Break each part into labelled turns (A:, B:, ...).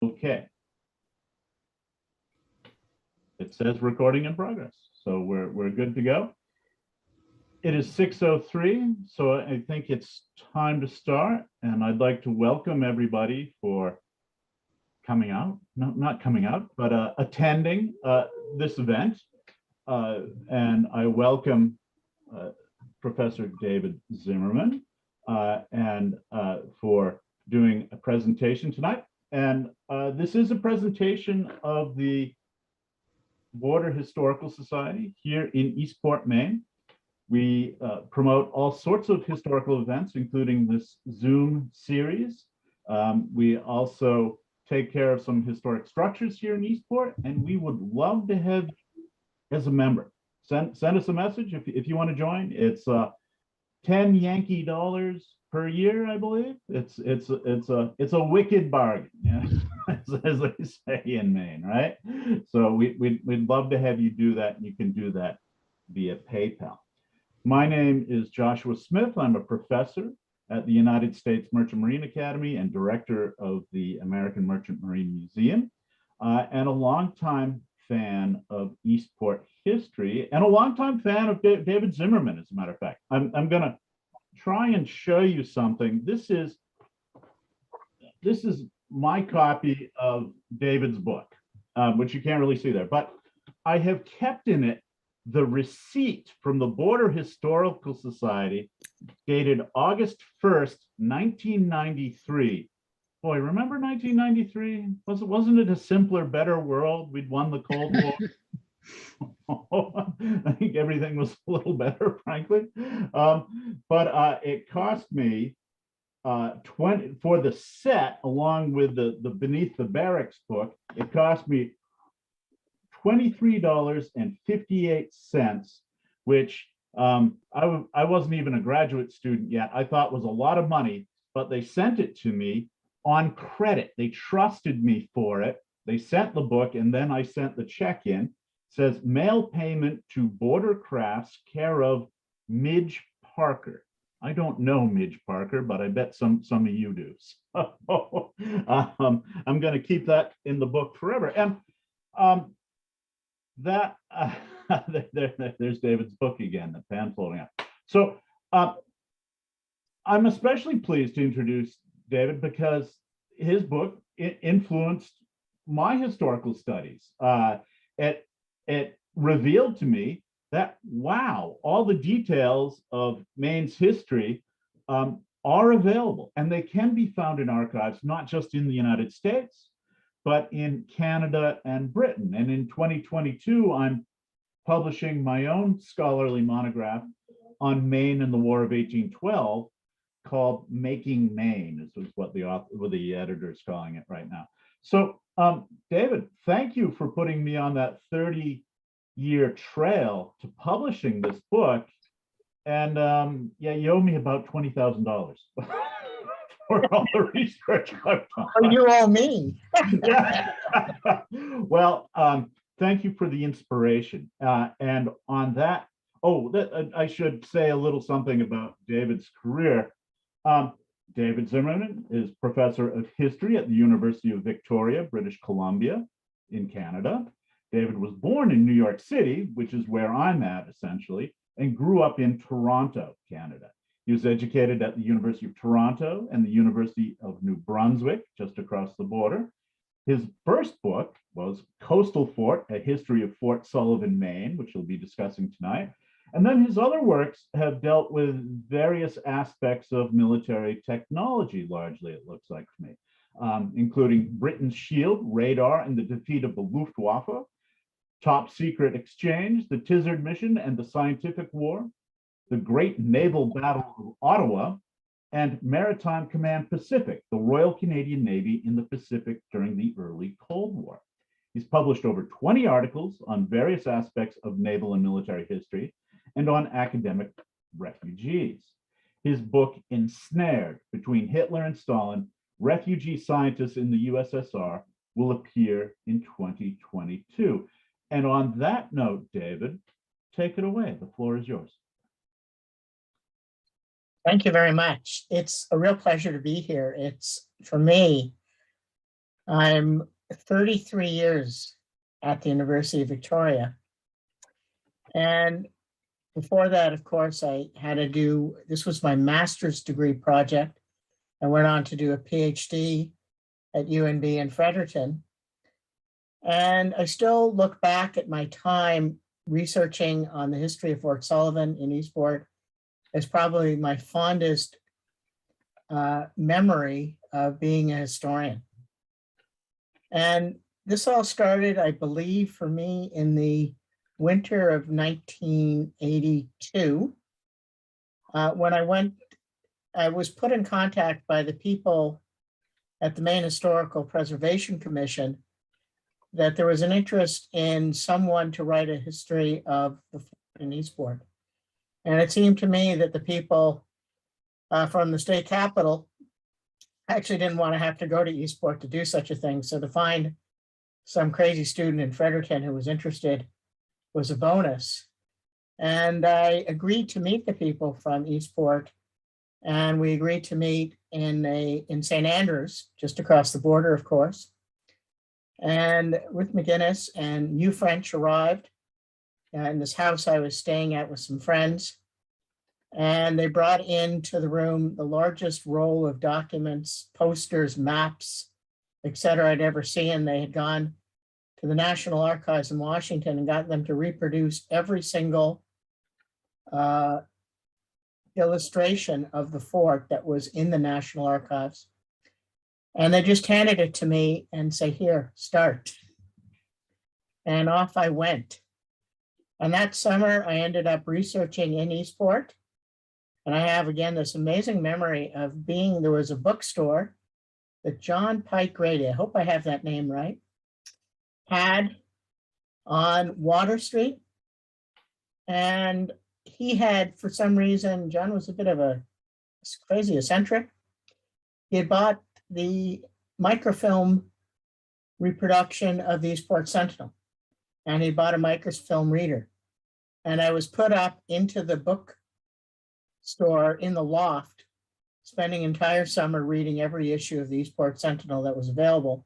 A: Okay. It says recording in progress, so we're good to go. It is 6:03, so I think it's time to start, and I'd like to welcome everybody for coming out, not coming out, but attending this event. And I welcome Professor David Zimmerman and for doing a presentation tonight. And this is a presentation of the Border Historical Society here in Eastport, Maine. We promote all sorts of historical events, including this Zoom series. We also take care of some historic structures here in Eastport, and we would love to have you as a member. Send us a message if you want to join. It's 10 Yankee dollars per year, I believe. It's a wicked bargain, yeah, as they say in Maine, right? So we'd love to have you do that, and you can do that via PayPal. My name is Joshua Smith. I'm a professor at the United States Merchant Marine Academy and director of the American Merchant Marine Museum, and a longtime fan of Eastport history, and a longtime fan of David Zimmerman, as a matter of fact. I'm going to try and show you something. This is my copy of David's book, which you can't really see there, but I have kept in it the receipt from the Border Historical Society dated August 1st, 1993. Boy, remember 1993? Wasn't it a simpler, better world? We'd won the Cold War. I think everything was a little better, frankly. But it cost me 20 for the set, along with the Beneath the Barracks book. It cost me $23.58, which I wasn't even a graduate student yet. I thought was a lot of money, but they sent it to me on credit. They trusted me for it. They sent the book, and then I sent the check in. It says mail payment to Border Crafts, care of Midge Parker. I don't know Midge Parker, but I bet some of you do. So, I'm going to keep that in the book forever. And that there's David's book again, the pan floating up. So I'm especially pleased to introduce David because his book influenced my historical studies. It revealed to me that, wow, all the details of Maine's history are available, and they can be found in archives, not just in the United States, but in Canada and Britain. And in 2022, I'm publishing my own scholarly monograph on Maine and the War of 1812 called Making Maine, is what the editor is calling it right now. So David, thank you for putting me on that 30-year trail to publishing this book. And yeah, you owe me about $20,000. For all the research I've done.
B: Oh, you owe me.
A: Yeah. Well, thank you for the inspiration. And on that, I should say a little something about David's career. David Zimmerman is professor of history at the University of Victoria, British Columbia in Canada. David was born in New York City, which is where I'm at essentially, and grew up in Toronto, Canada. He was educated at the University of Toronto and the University of New Brunswick, just across the border. His first book was Coastal Fort, A History of Fort Sullivan, Maine, which we'll be discussing tonight. And then his other works have dealt with various aspects of military technology, largely, it looks like to me, including Britain's Shield, radar, and the defeat of the Luftwaffe, Top Secret Exchange, the Tizard Mission, and the Scientific War, the Great Naval Battle of Ottawa, and Maritime Command Pacific, the Royal Canadian Navy in the Pacific during the early Cold War. He's published over 20 articles on various aspects of naval and military history and on academic refugees. His book, Ensnared, Between Hitler and Stalin, Refugee Scientists in the USSR, will appear in 2022. And on that note, David, take it away. The floor is yours.
B: Thank you very much. It's a real pleasure to be here. It's, for me, I'm 33 years at the University of Victoria. And before that, of course, I had to do, this was my master's degree project. I went on to do a PhD at UNB in Fredericton. And I still look back at my time researching on the history of Fort Sullivan in Eastport as probably my fondest memory of being a historian. And this all started, I believe, for me in the winter of 1982, when I was put in contact by the people at the Maine Historical Preservation Commission that there was an interest in someone to write a history of the fort in Eastport. And it seemed to me that the people from the state capitol actually didn't want to have to go to Eastport to do such a thing. So to find some crazy student in Fredericton who was interested was a bonus. And I agreed to meet the people from Eastport, and we agreed to meet in St. Andrews, just across the border, of course. And Ruth McGinnis and Hugh French arrived in this house I was staying at with some friends. And they brought into the room the largest roll of documents, posters, maps, et cetera, I'd ever seen. They had gone to the National Archives in Washington and got them to reproduce every single illustration of the fort that was in the National Archives. And they just handed it to me and say, here, start. And off I went. And that summer, I ended up researching in Eastport. And I have, again, this amazing memory of there was a bookstore that John Pike Grady, I hope I have that name right, had on Water Street. And he had, for some reason, John was a bit of a crazy eccentric. He had bought the microfilm reproduction of the Eastport Sentinel, and he bought a microfilm reader. And I was put up into the bookstore in the loft, spending entire summer reading every issue of the Eastport Sentinel that was available.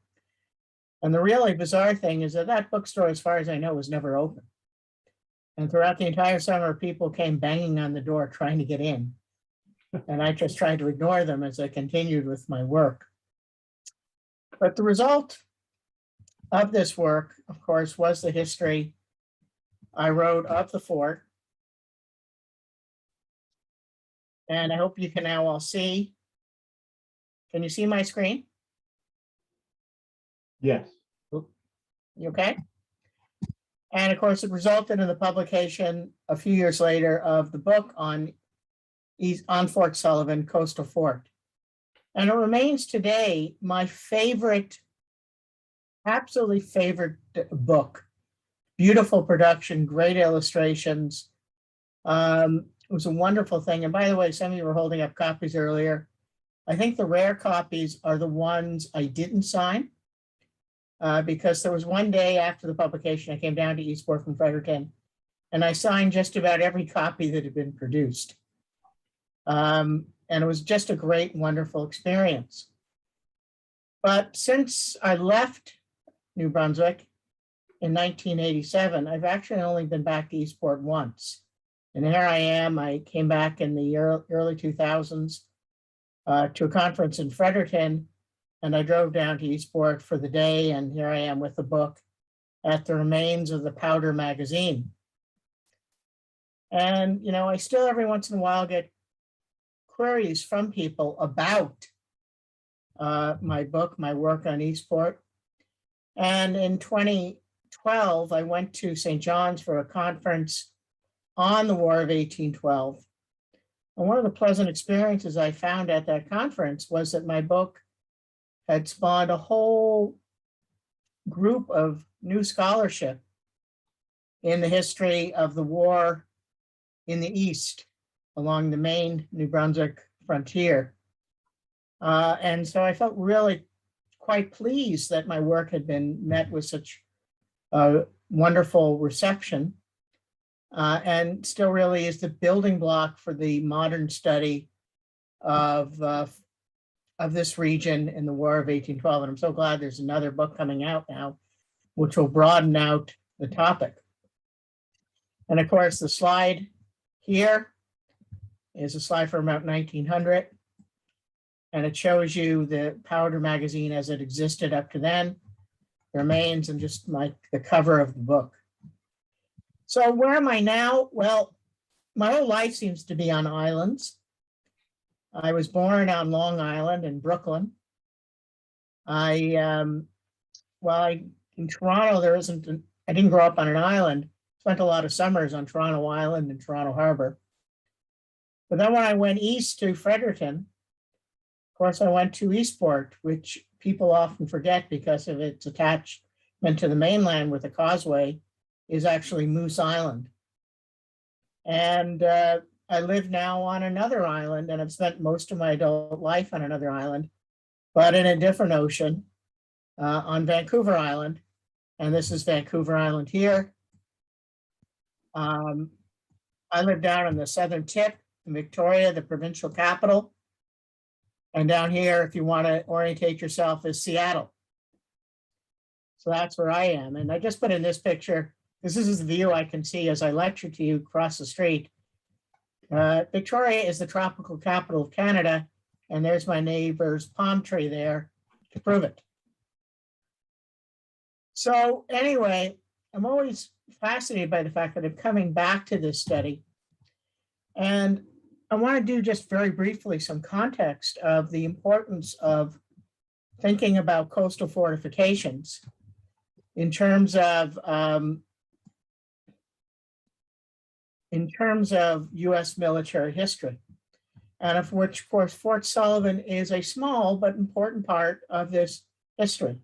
B: And the really bizarre thing is that bookstore, as far as I know, was never open. And throughout the entire summer, people came banging on the door trying to get in. And I just tried to ignore them as I continued with my work. But the result of this work, of course, was the history I wrote of the fort. And I hope you can now all see. Can you see my screen?
A: Yes.
B: You okay? And of course, it resulted in the publication a few years later of the book on Fort Sullivan, Coastal Fort. And it remains today my favorite, absolutely favorite book. Beautiful production, great illustrations. It was a wonderful thing. And by the way, some of you were holding up copies earlier. I think the rare copies are the ones I didn't sign. Because there was one day after the publication, I came down to Eastport from Fredericton, and I signed just about every copy that had been produced. And it was just a great, wonderful experience. But since I left New Brunswick in 1987, I've actually only been back to Eastport once. And here I am. I came back in the early 2000s to a conference in Fredericton. And I drove down to Eastport for the day, and here I am with the book at the remains of the Powder magazine. And, you know, I still every once in a while get queries from people about my book, my work on Eastport. And in 2012, I went to St. John's for a conference on the War of 1812. And one of the pleasant experiences I found at that conference was that my book had spawned a whole group of new scholarship in the history of the war in the East along the Maine, New Brunswick frontier. And so I felt really quite pleased that my work had been met with such a wonderful reception, and still really is the building block for the modern study of of this region in the War of 1812. And I'm so glad there's another book coming out now, which will broaden out the topic. And of course, the slide here is a slide from about 1900. And it shows you the powder magazine as it existed up to then, the remains, and just like the cover of the book. So where am I now? Well, my whole life seems to be on islands. I was born on Long Island in Brooklyn. In Toronto, I didn't grow up on an island. Spent a lot of summers on Toronto Island and Toronto Harbor. But then when I went east to Fredericton, of course, I went to Eastport, which people often forget because of its attachment to the mainland with a causeway, is actually Moose Island. And I live now on another island, and I've spent most of my adult life on another island, but in a different ocean, on Vancouver Island. And this is Vancouver Island here. I live down on the southern tip in Victoria, the provincial capital. And down here, if you want to orientate yourself, is Seattle. So that's where I am. And I just put in this picture. This is the view I can see as I lecture to you across the street. Victoria is the tropical capital of Canada. And there's my neighbor's palm tree there to prove it. So anyway, I'm always fascinated by the fact that I'm coming back to this study. And I want to do just very briefly some context of the importance of thinking about coastal fortifications in terms of U.S. military history, and of which, of course, Fort Sullivan is a small but important part of this history.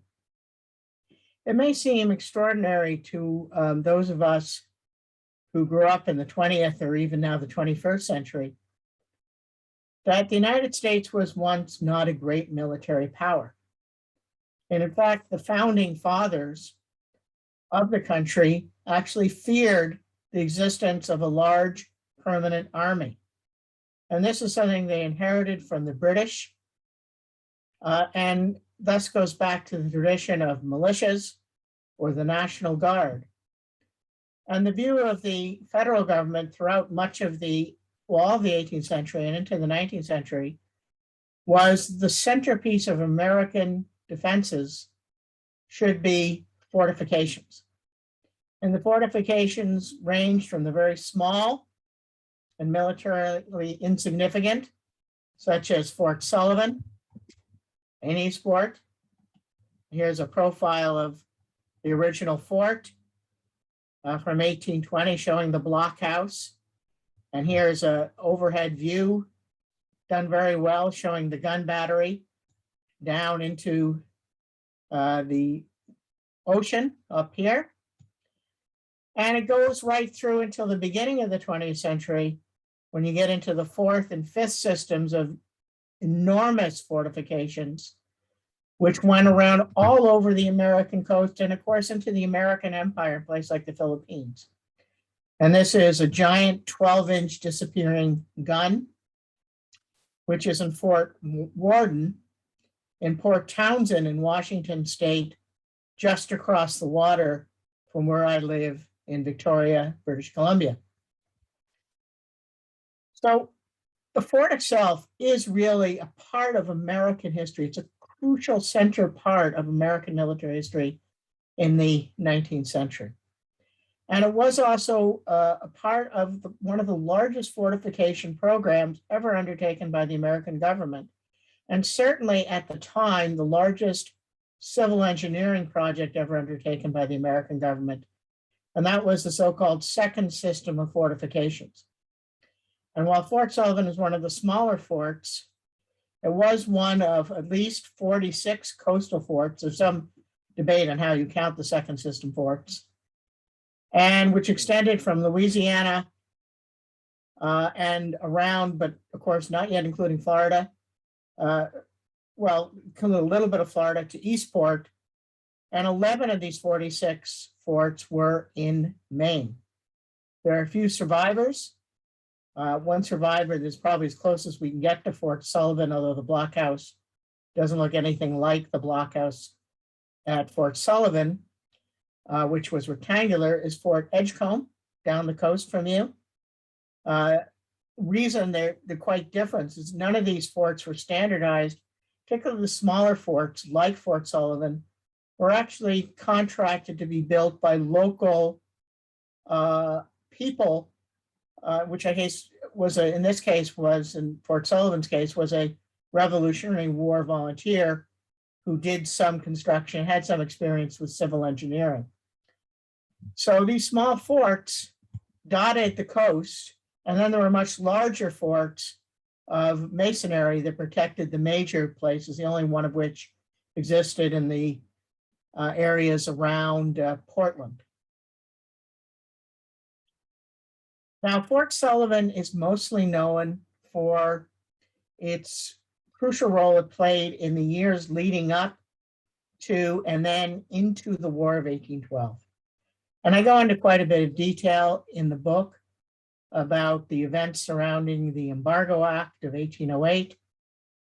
B: It may seem extraordinary to those of us who grew up in the 20th or even now the 21st century that the United States was once not a great military power. And in fact, the founding fathers of the country actually feared the existence of a large permanent army. And this is something they inherited from the British, and thus goes back to the tradition of militias or the National Guard. And the view of the federal government throughout much of all of the 18th century and into the 19th century was the centerpiece of American defenses should be fortifications. And the fortifications ranged from the very small and militarily insignificant, such as Fort Sullivan in Eastport. Here's a profile of the original fort from 1820 showing the blockhouse. And here's an overhead view done very well, showing the gun battery down into the ocean up here. And it goes right through until the beginning of the 20th century, when you get into the fourth and fifth systems of enormous fortifications, which went around all over the American coast and, of course, into the American Empire, a place like the Philippines. And this is a giant 12-inch disappearing gun, which is in Fort Worden in Port Townsend in Washington State, just across the water from where I live in Victoria, British Columbia. So the fort itself is really a part of American history. It's a crucial center part of American military history in the 19th century. And it was also a part of one of the largest fortification programs ever undertaken by the American government. And certainly at the time, the largest civil engineering project ever undertaken by the American government. And that was the so-called second system of fortifications. And while Fort Sullivan is one of the smaller forts, it was one of at least 46 coastal forts. There's some debate on how you count the second system forts, and which extended from Louisiana and around, but of course not yet including Florida. Well, a little bit of Florida to Eastport, and 11 of these 46 forts were in Maine. There are a few survivors. One survivor that's probably as close as we can get to Fort Sullivan, although the blockhouse doesn't look anything like the blockhouse at Fort Sullivan, which was rectangular, is Fort Edgecombe down the coast from you. Reason they're quite different is none of these forts were standardized, particularly the smaller forts like Fort Sullivan were actually contracted to be built by local people, which I guess was in this case was in Fort Sullivan's case was a Revolutionary War volunteer who did some construction, had some experience with civil engineering. So these small forts dotted the coast, and then there were much larger forts of masonry that protected the major places, the only one of which existed in the areas around Portland. Now, Fort Sullivan is mostly known for its crucial role it played in the years leading up to and then into the War of 1812. And I go into quite a bit of detail in the book about the events surrounding the Embargo Act of 1808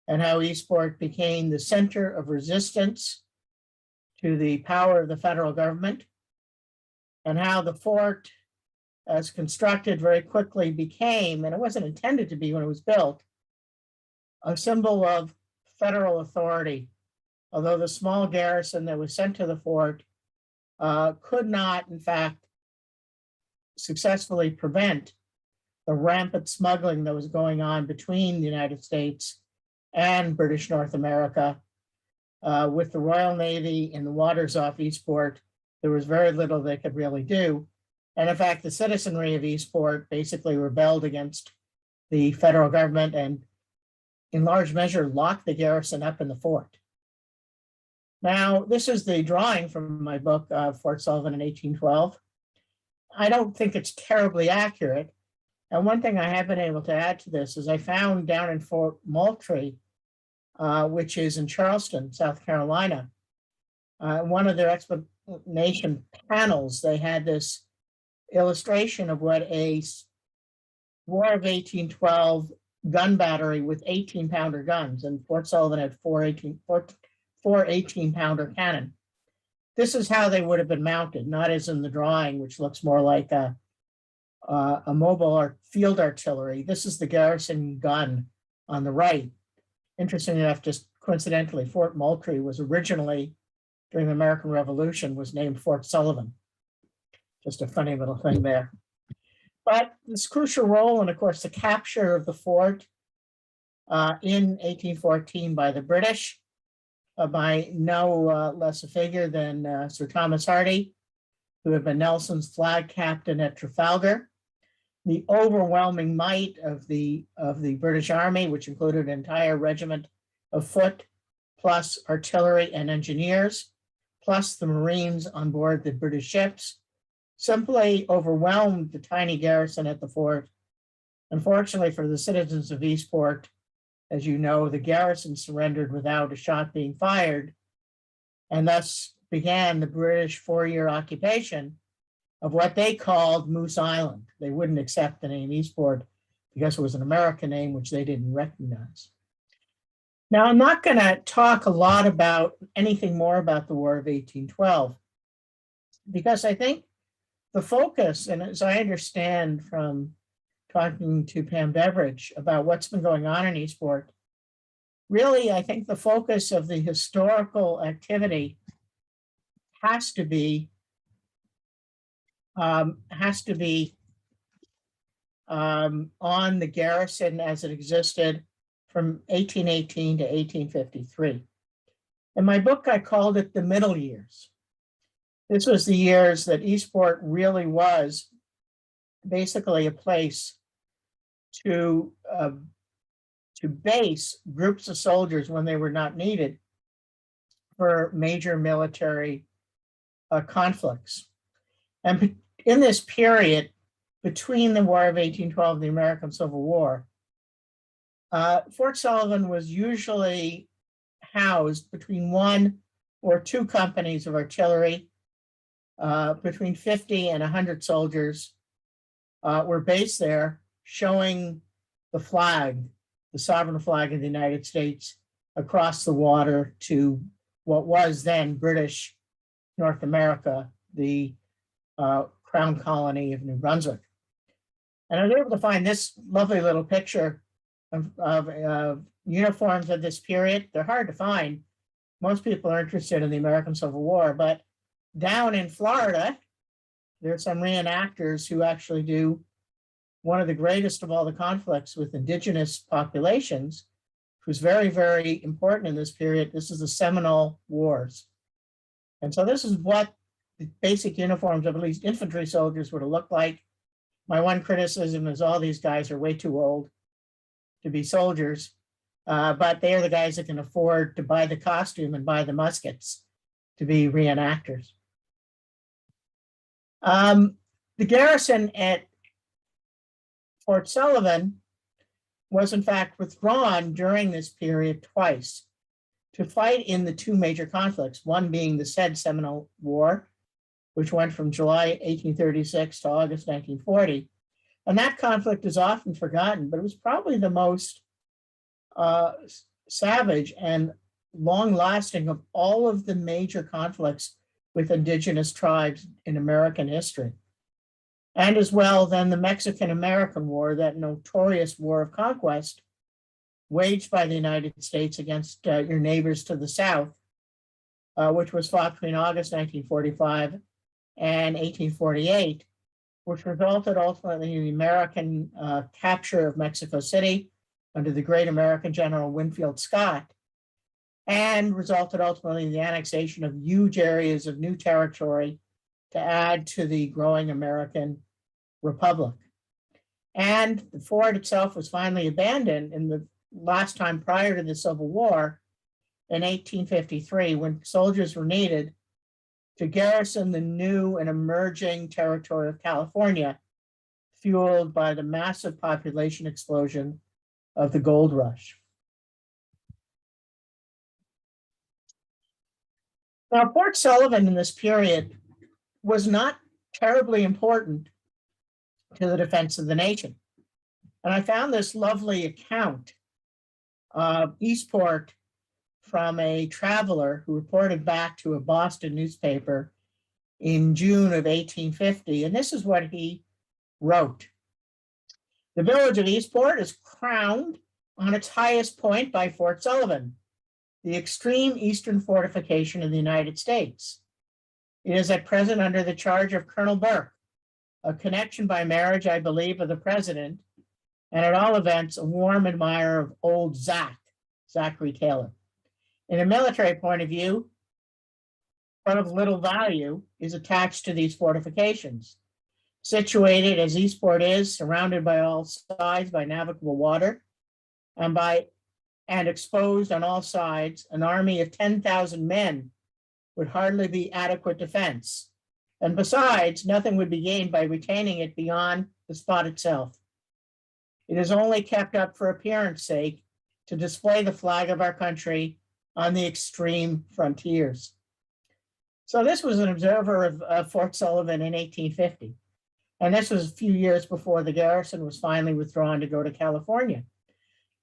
B: and how Eastport became the center of resistance to the power of the federal government, and how the fort, as constructed, very quickly became, and it wasn't intended to be when it was built, a symbol of federal authority. Although the small garrison that was sent to the fort could not, in fact, successfully prevent the rampant smuggling that was going on between the United States and British North America. With the Royal Navy in the waters off Eastport, there was very little they could really do. And in fact, the citizenry of Eastport basically rebelled against the federal government and in large measure locked the garrison up in the fort. Now, this is the drawing from my book, Fort Sullivan in 1812. I don't think it's terribly accurate. And one thing I have been able to add to this is I found down in Fort Moultrie, which is in Charleston, South Carolina, one of their explanation panels, they had this illustration of what a War of 1812 gun battery with 18-pounder guns, and Fort Sullivan had four 18-pounder cannon. This is how they would have been mounted, not as in the drawing, which looks more like a mobile or field artillery. This is the garrison gun on the right. Interesting enough, just coincidentally, Fort Moultrie was originally, during the American Revolution, was named Fort Sullivan. Just a funny little thing there. But this crucial role, and of course, the capture of the fort in 1814 by the British, by no less a figure than Sir Thomas Hardy, who had been Nelson's flag captain at Trafalgar. The overwhelming might of the British Army, which included an entire regiment of foot, plus artillery and engineers, plus the Marines on board the British ships, simply overwhelmed the tiny garrison at the fort. Unfortunately for the citizens of Eastport, as you know, the garrison surrendered without a shot being fired, and thus began the British four-year occupation of what they called Moose Island. They wouldn't accept the name Eastport because it was an American name which they didn't recognize. Now, I'm not going to talk a lot about anything more about the War of 1812, because I think the focus, and as I understand from talking to Pam Beveridge about what's been going on in Eastport, really, I think the focus of the historical activity has to be on the garrison as it existed from 1818 to 1853. In my book, I called it the middle years. This was the years that Eastport really was basically a place to base groups of soldiers when they were not needed for major military conflicts. And in this period, between the War of 1812 and the American Civil War, Fort Sullivan was usually housed between one or two companies of artillery. Between 50 and 100 soldiers were based there, showing the flag, the sovereign flag of the United States, across the water to what was then British North America, the Crown Colony of New Brunswick. And I was able to find this lovely little picture of uniforms of this period. They're hard to find. Most people are interested in the American Civil War, but down in Florida, there's some reenactors who actually do one of the greatest of all the conflicts with indigenous populations, who's very, very important in this period. This is the Seminole Wars. And so this is what the basic uniforms of at least infantry soldiers would have looked like. My one criticism is all these guys are way too old to be soldiers, but they are the guys that can afford to buy the costume and buy the muskets to be reenactors. The garrison at Fort Sullivan was in fact withdrawn during this period twice to fight in the two major conflicts, one being the said Seminole War, which went from July 1836 to August 1940. And that conflict is often forgotten, but it was probably the most savage and long-lasting of all of the major conflicts with indigenous tribes in American history. And as well, then the Mexican-American War, that notorious war of conquest waged by the United States against your neighbors to the south, which was fought between August 1945 and 1848, which resulted ultimately in the American capture of Mexico City under the great American General Winfield Scott, and resulted ultimately in the annexation of huge areas of new territory to add to the growing American Republic. And the fort itself was finally abandoned in the last time prior to the Civil War in 1853, when soldiers were needed to garrison the new and emerging territory of California, fueled by the massive population explosion of the gold rush. Now, Fort Sullivan in this period was not terribly important to the defense of the nation. And I found this lovely account of Eastport from a traveler who reported back to a Boston newspaper in June of 1850. And this is what he wrote. The village of Eastport is crowned on its highest point by Fort Sullivan, the extreme eastern fortification of the United States. It is at present under the charge of Colonel Burke, a connection by marriage, I believe, of the president, and at all events, a warm admirer of old Zachary Taylor. In a military point of view, what of little value is attached to these fortifications. Situated as Eastport is, surrounded by all sides by navigable water, and exposed on all sides, an army of 10,000 men would hardly be adequate defense. And besides, nothing would be gained by retaining it beyond the spot itself. It is only kept up for appearance sake to display the flag of our country on the extreme frontiers. So this was an observer of Fort Sullivan in 1850. And this was a few years before the garrison was finally withdrawn to go to California.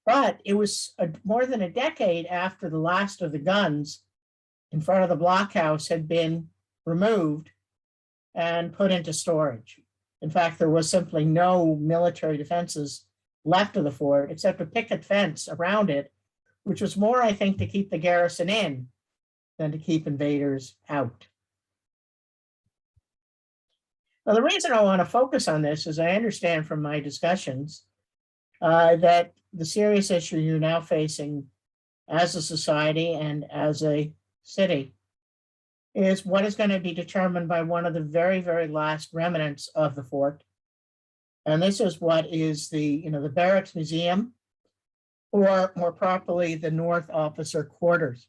B: But it was more than a decade after the last of the guns in front of the blockhouse had been removed and put into storage. In fact, there was simply no military defenses left of the fort except a picket fence around it, which was more, I think, to keep the garrison in than to keep invaders out. Now, the reason I want to focus on this is I understand from my discussions that the serious issue you're now facing as a society and as a city is what is going to be determined by one of the very, very last remnants of the fort. And this is what is the Barracks Museum, or more properly, the North Officer Quarters.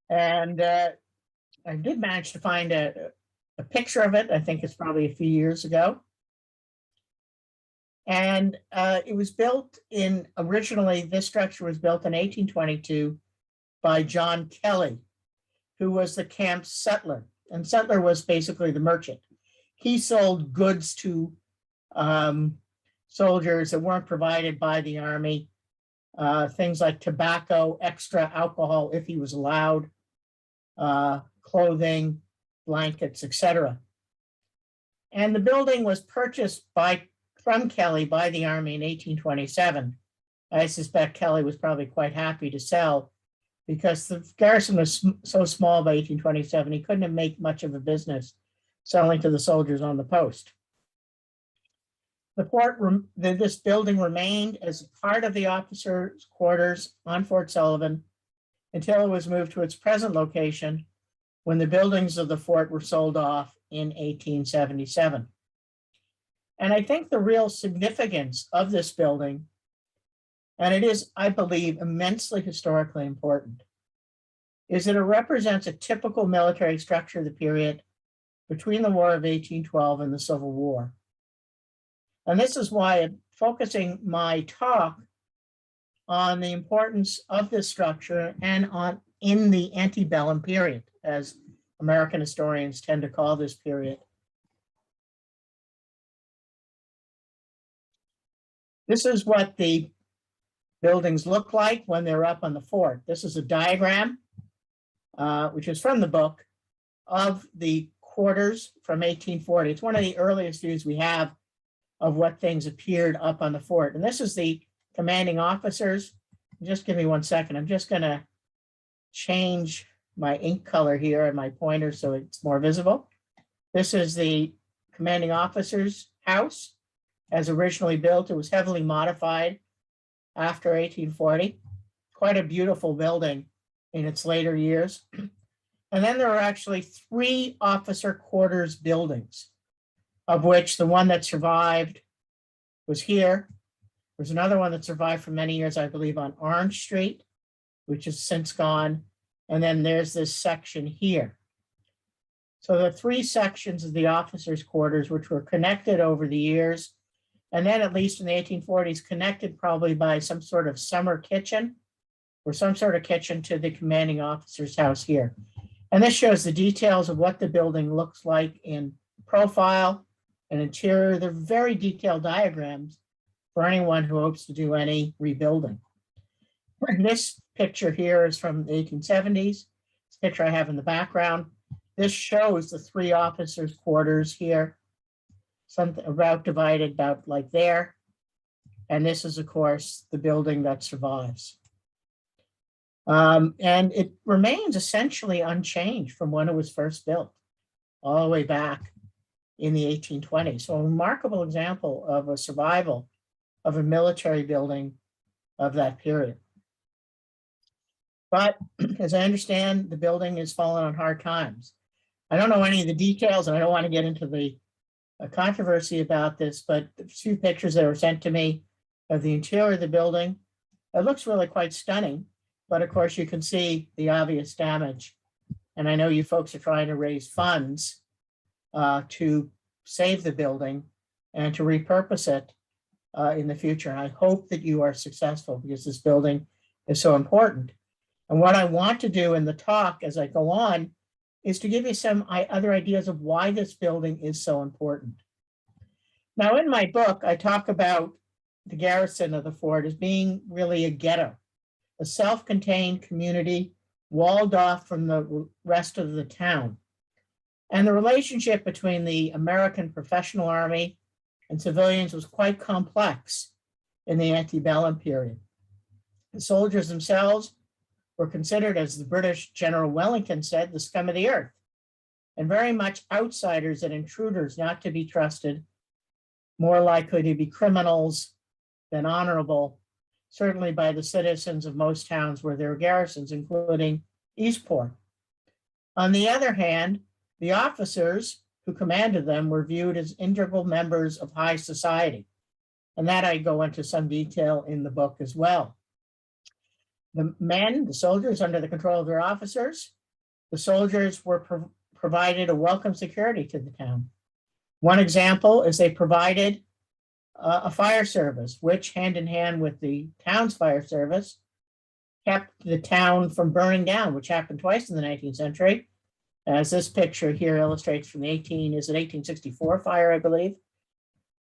B: And I did manage to find a picture of it. I think it's probably a few years ago. And it was built originally, this structure was built in 1822 by John Kelly, who was the camp's settler. And settler was basically the merchant. He sold goods to soldiers that weren't provided by the army things like tobacco, extra alcohol if he was allowed, clothing, blankets, etc. And the building was purchased from Kelly by the Army in 1827. I suspect Kelly was probably quite happy to sell because the garrison was so small by 1827, he couldn't have made much of a business selling to the soldiers on the post. This building remained as part of the officers' quarters on Fort Sullivan until it was moved to its present location when the buildings of the fort were sold off in 1877. And I think the real significance of this building, and it is, I believe, immensely historically important, is that it represents a typical military structure of the period between the War of 1812 and the Civil War. And this is why I'm focusing my talk on the importance of this structure and in the antebellum period, as American historians tend to call this period. This is what the buildings look like when they're up on the fort. This is a diagram, which is from the book, of the quarters from 1840. It's one of the earliest views we have of what things appeared up on the fort. And this is the commanding officers. Just give me 1 second. I'm just going to change my ink color here and my pointer so it's more visible. This is the commanding officer's house as originally built. It was heavily modified after 1840. Quite a beautiful building in its later years. And then there are actually 3 officer quarters buildings, of which the one that survived was here. There's another one that survived for many years, I believe, on Orange Street, which is since gone. And then there's this section here. So the 3 sections of the officers' quarters, which were connected over the years, and then at least in the 1840s, connected probably by some sort of summer kitchen or some sort of kitchen to the commanding officer's house here. And this shows the details of what the building looks like in profile and interior. They're very detailed diagrams for anyone who hopes to do any rebuilding. And this picture here is from the 1870s. This picture I have in the background. This shows the 3 officers' quarters here, something about divided about like there. And this is, of course, the building that survives. And it remains essentially unchanged from when it was first built, all the way back in the 1820s. So a remarkable example of a survival of a military building of that period. But as I understand, the building has fallen on hard times. I don't know any of the details, and I don't want to get into the controversy about this, but the few pictures that were sent to me of the interior of the building, it looks really quite stunning. But of course, you can see the obvious damage. And I know you folks are trying to raise funds to save the building and to repurpose it in the future. I hope that you are successful because this building is so important. And what I want to do in the talk as I go on is to give you some other ideas of why this building is so important. Now, in my book, I talk about the garrison of the fort as being really a ghetto, a self-contained community walled off from the rest of the town. And the relationship between the American professional army and civilians was quite complex in the antebellum period. The soldiers themselves were considered, as the British General Wellington said, the scum of the earth, and very much outsiders and intruders, not to be trusted, more likely to be criminals than honorable, certainly by the citizens of most towns where there were garrisons, including Eastport. On the other hand, the officers who commanded them were viewed as integral members of high society. And that I go into some detail in the book as well. The men, the soldiers, under the control of their officers, the soldiers were provided a welcome security to the town. One example is they provided a fire service, which hand in hand with the town's fire service, kept the town from burning down, which happened twice in the 19th century. As this picture here illustrates from the 1864 fire, I believe.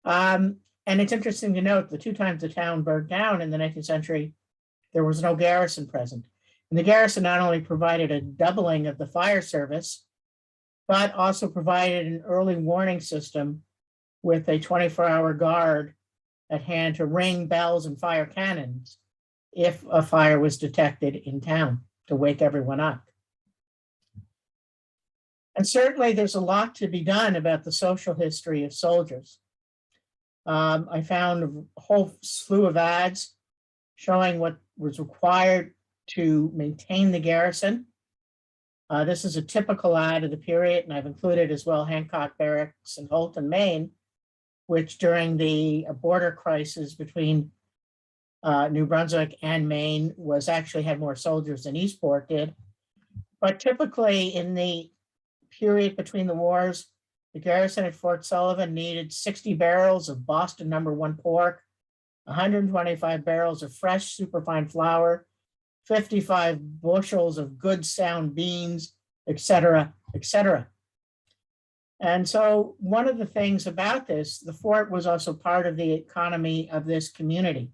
B: And it's interesting to note the 2 times the town burned down in the 19th century, there was no garrison present. And the garrison not only provided a doubling of the fire service, but also provided an early warning system with a 24-hour guard at hand to ring bells and fire cannons if a fire was detected in town to wake everyone up. And certainly there's a lot to be done about the social history of soldiers. I found a whole slew of ads showing what was required to maintain the garrison. This is a typical ad of the period, and I've included as well Hancock Barracks in Holton, Maine, which during the border crisis between New Brunswick and Maine actually had more soldiers than Eastport did. But typically in the period between the wars, the garrison at Fort Sullivan needed 60 barrels of Boston No. 1 pork, 125 barrels of fresh superfine flour, 55 bushels of good sound beans, et cetera, et cetera. And so one of the things about this, the fort was also part of the economy of this community.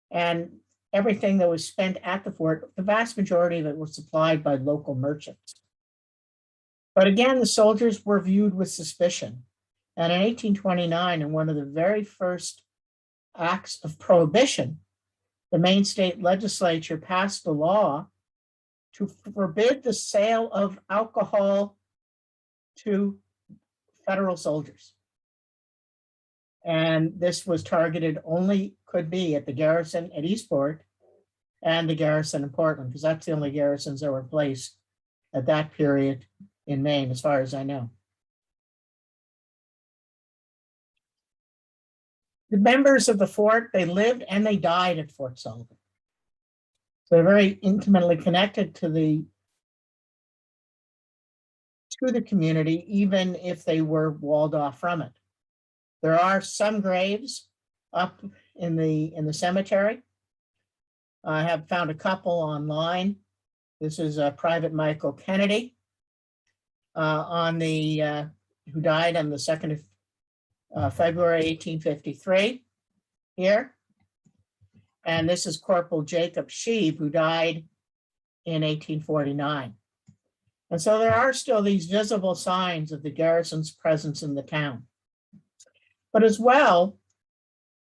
B: And everything that was spent at the fort, the vast majority of it was supplied by local merchants. But again, the soldiers were viewed with suspicion. And in 1829, in one of the very first acts of prohibition, the Maine state legislature passed a law to forbid the sale of alcohol to federal soldiers. And this was targeted only, could be at the garrison at Eastport and the garrison in Portland, because that's the only garrisons that were in place at that period in Maine, as far as I know. The members of the fort, they lived and they died at Fort Sullivan. So they're very intimately connected to the community, even if they were walled off from it. There are some graves up in the cemetery. I have found a couple online. This is Private Michael Kennedy who died on the 2nd of February 1853 here. And this is Corporal Jacob Sheave, who died in 1849. And so there are still these visible signs of the garrison's presence in the town. But as well,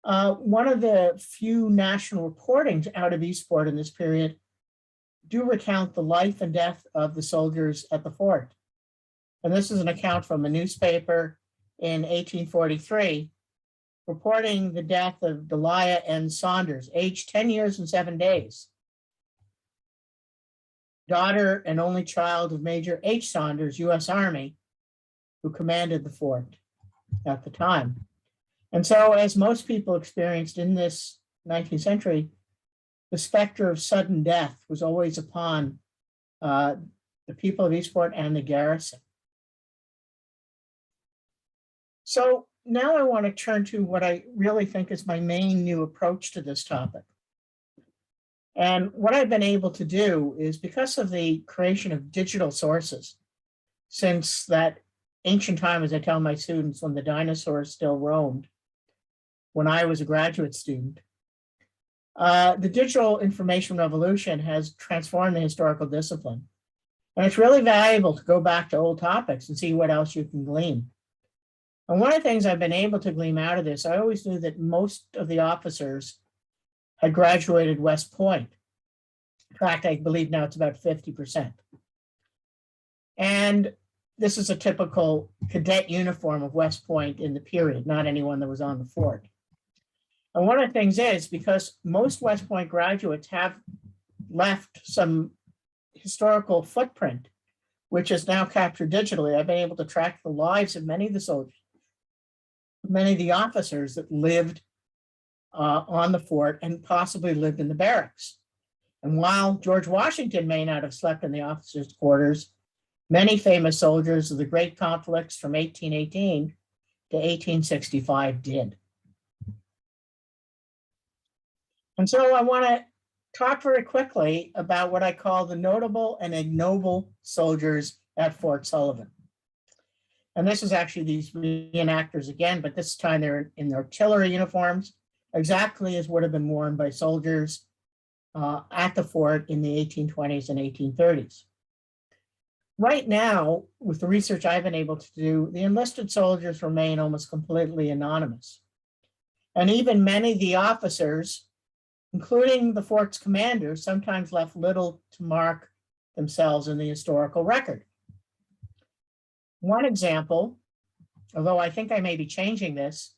B: one of the few national reportings out of Eastport in this period do recount the life and death of the soldiers at the fort. And this is an account from a newspaper in 1843, reporting the death of Delia N. Saunders, aged 10 years and 7 days, daughter and only child of Major H. Saunders, U.S. Army, who commanded the fort at the time. And so, as most people experienced in this 19th century, the specter of sudden death was always upon the people of Eastport and the garrison. So now I want to turn to what I really think is my main new approach to this topic. And what I've been able to do is, because of the creation of digital sources, since that ancient time, as I tell my students, when the dinosaurs still roamed, when I was a graduate student, the digital information revolution has transformed the historical discipline. And it's really valuable to go back to old topics and see what else you can glean. And one of the things I've been able to glean out of this, I always knew that most of the officers had graduated West Point. In fact, I believe now it's about 50%. And this is a typical cadet uniform of West Point in the period, not anyone that was on the fort. And one of the things is, because most West Point graduates have left some historical footprint, which is now captured digitally, I've been able to track the lives of many of the soldiers, many of the officers that lived on the fort and possibly lived in the barracks. And while George Washington may not have slept in the officers' quarters, many famous soldiers of the great conflicts from 1818 to 1865 did. And so I want to talk very quickly about what I call the notable and ignoble soldiers at Fort Sullivan. And this is actually these reenactors again, but this time they're in their artillery uniforms, exactly as would have been worn by soldiers at the fort in the 1820s and 1830s. Right now, with the research I've been able to do, the enlisted soldiers remain almost completely anonymous. And even many of the officers, including the fort's commanders, sometimes left little to mark themselves in the historical record. One example, although I think I may be changing this,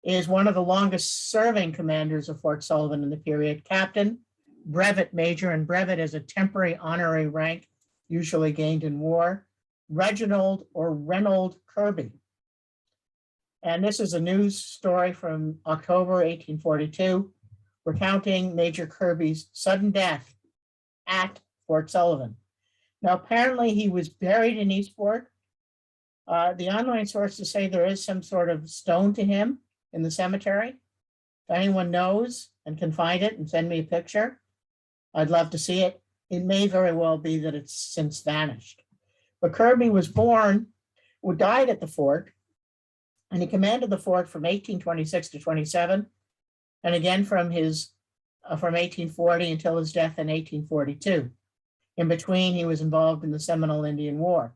B: is one of the longest serving commanders of Fort Sullivan in the period, Captain, Brevet Major, and brevet is a temporary honorary rank usually gained in war, Reginald or Reynold Kirby. And this is a news story from October 1842, recounting Major Kirby's sudden death at Fort Sullivan. Now, apparently he was buried in Eastport. The online sources say there is some sort of stone to him in the cemetery. If anyone knows and can find it and send me a picture, I'd love to see it. It may very well be that it's since vanished. But Kirby was born, who died at the fort, and he commanded the fort from 1826 to 27, and again from 1840 until his death in 1842. In between, he was involved in the Seminole Indian War.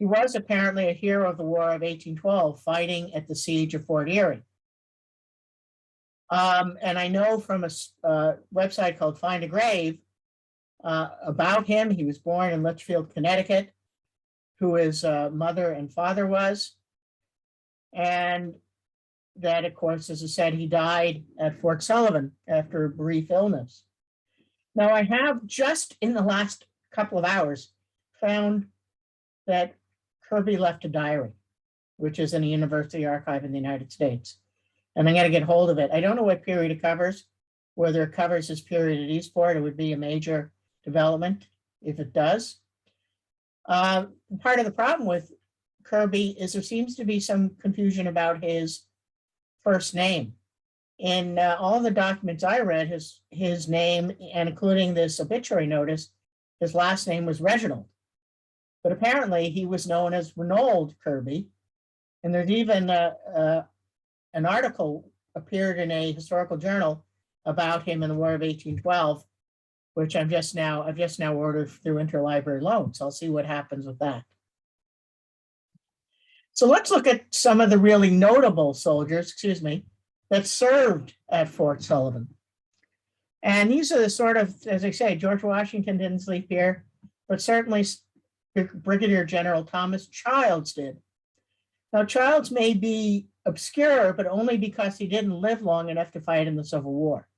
B: He was apparently a hero of the War of 1812, fighting at the siege of Fort Erie. And I know from a website called Find a Grave about him. He was born in Litchfield, Connecticut, who his mother and father was. And that, of course, as I said, he died at Fort Sullivan after a brief illness. Now, I have just in the last couple of hours found that Kirby left a diary, which is in the University Archive in the United States. And I'm going to get hold of it. I don't know what period it covers. Whether it covers his period at Eastport, it would be a major development if it does. Part of the problem with Kirby is there seems to be some confusion about his first name. In all the documents I read, his name, and including this obituary notice, his last name was Reginald. But apparently he was known as Reynold Kirby. And there's even an article appeared in a historical journal about him in the War of 1812, which I've just now ordered through interlibrary loans. I'll see what happens with that. So let's look at some of the really notable soldiers, that served at Fort Sullivan. And these are the sort of, as I say, George Washington didn't sleep here, but certainly Brigadier General Thomas Childs did. Now, Childs may be obscure, but only because he didn't live long enough to fight in the Civil War.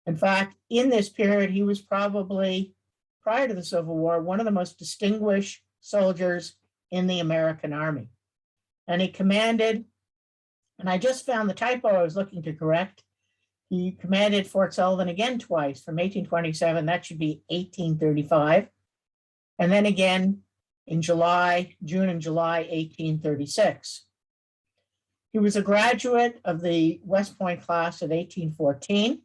B: In fact, in this period, he was probably, prior to the Civil War, one of the most distinguished soldiers in the American Army. And he commanded, and I just found the typo I was looking to correct. He commanded Fort Sullivan again twice, from 1827, that should be 1835, and then again in June and July 1836. He was a graduate of the West Point class of 1814.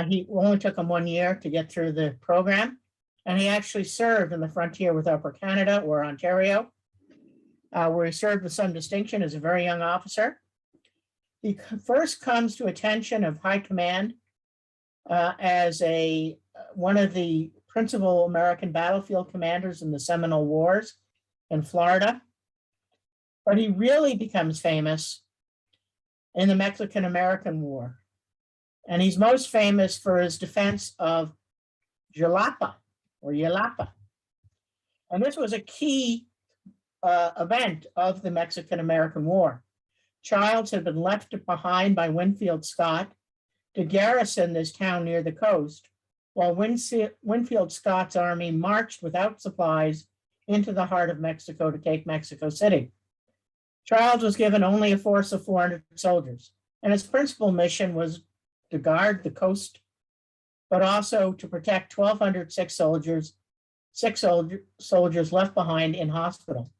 B: He only took him 1 year to get through the program, and he actually served in the frontier with Upper Canada or Ontario, where he served with some distinction as a very young officer. He first comes to attention of high command as one of the principal American battlefield commanders in the Seminole Wars in Florida. But he really becomes famous in the Mexican-American War. And he's most famous for his defense of Jalapa or Yalapa. And this was a key event of the Mexican-American War. Childs had been left behind by Winfield Scott to garrison this town near the coast, while Winfield Scott's army marched without supplies into the heart of Mexico to take Mexico City. Childs was given only a force of 400 soldiers, and his principal mission was to guard the coast, but also to protect 1,200 sick soldiers left behind in hospital.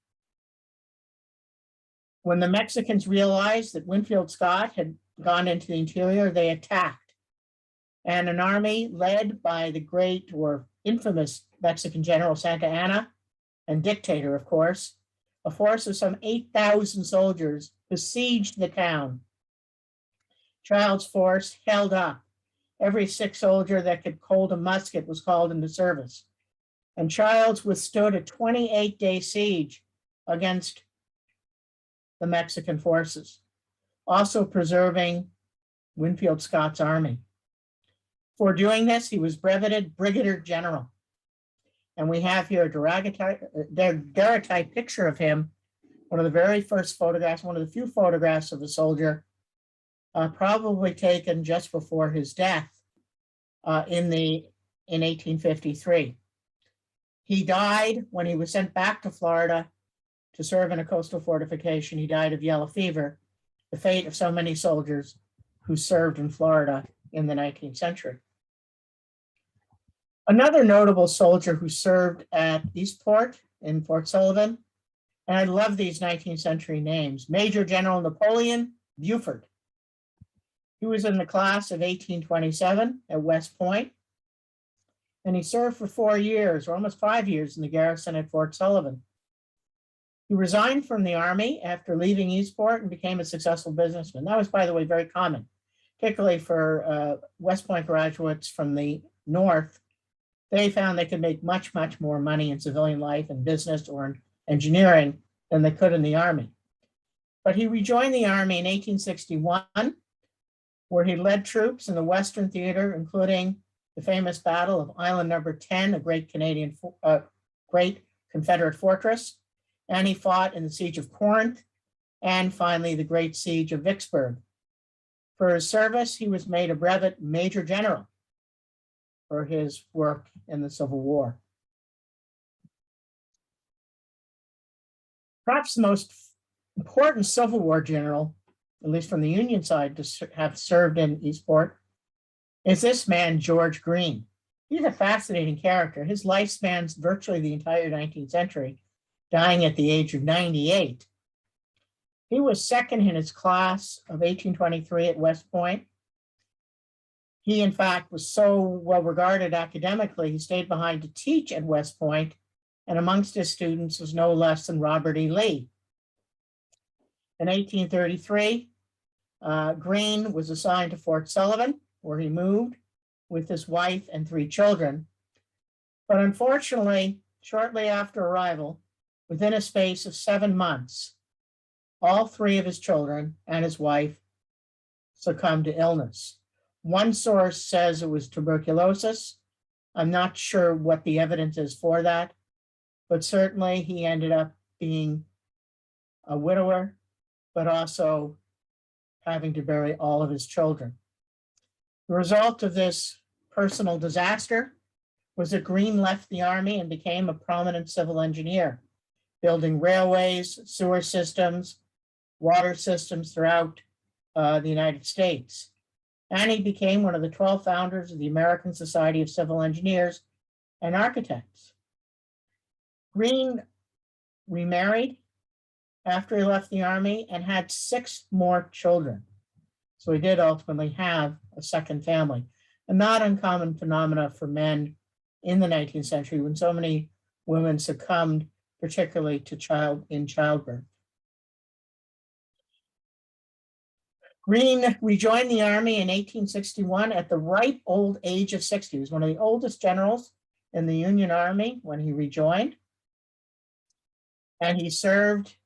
B: When the Mexicans realized that Winfield Scott had gone into the interior, they attacked. And an army led by the great or infamous Mexican general Santa Anna, and dictator, of course, a force of some 8,000 soldiers besieged the town. Childs' force held up every sick soldier that could hold a musket was called into service. And Childs withstood a 28-day siege against the Mexican forces, also preserving Winfield Scott's army. For doing this, he was breveted Brigadier General. And we have here a daguerreotype picture of him, one of the very first photographs, one of the few photographs of a soldier, probably taken just before his death in 1853. He died when he was sent back to Florida to serve in a coastal fortification. He died of yellow fever, the fate of so many soldiers who served in Florida in the 19th century. Another notable soldier who served at Eastport in Fort Sullivan, and I love these 19th century names, Major General Napoleon Buford. He was in the class of 1827 at West Point, and he served for 4 years, or almost 5 years, in the garrison at Fort Sullivan. He resigned from the Army after leaving Eastport and became a successful businessman. That was, by the way, very common, particularly for West Point graduates from the North. They found they could make much, much more money in civilian life and business or in engineering than they could in the Army. But he rejoined the Army in 1861, where he led troops in the Western Theater, including the famous Battle of Island Number 10, a great Confederate fortress. And he fought in the Siege of Corinth, and finally the Great Siege of Vicksburg. For his service, he was made a brevet Major General for his work in the Civil War. Perhaps the most important Civil War general, at least from the Union side, to have served in Eastport, is this man, George Greene. He's a fascinating character. His life spans virtually the entire 19th century, dying at the age of 98. He was second in his class of 1823 at West Point. He, in fact, was so well regarded academically, he stayed behind to teach at West Point, and amongst his students was no less than Robert E. Lee. In 1833, Greene was assigned to Fort Sullivan, where he moved with his wife and 3 children. But unfortunately, shortly after arrival, within a space of 7 months, all 3 of his children and his wife succumbed to illness. One source says it was tuberculosis. I'm not sure what the evidence is for that, but certainly he ended up being a widower, but also having to bury all of his children. The result of this personal disaster was that Greene left the Army and became a prominent civil engineer, building railways, sewer systems, water systems throughout the United States. And he became one of the 12 founders of the American Society of Civil Engineers and Architects. Greene remarried after he left the Army and had 6 more children. So he did ultimately have a second family, a not uncommon phenomena for men in the 19th century when so many women succumbed, particularly to childbirth. Greene rejoined the Army in 1861 at the ripe old age of 60. He was one of the oldest generals in the Union Army when he rejoined. And he served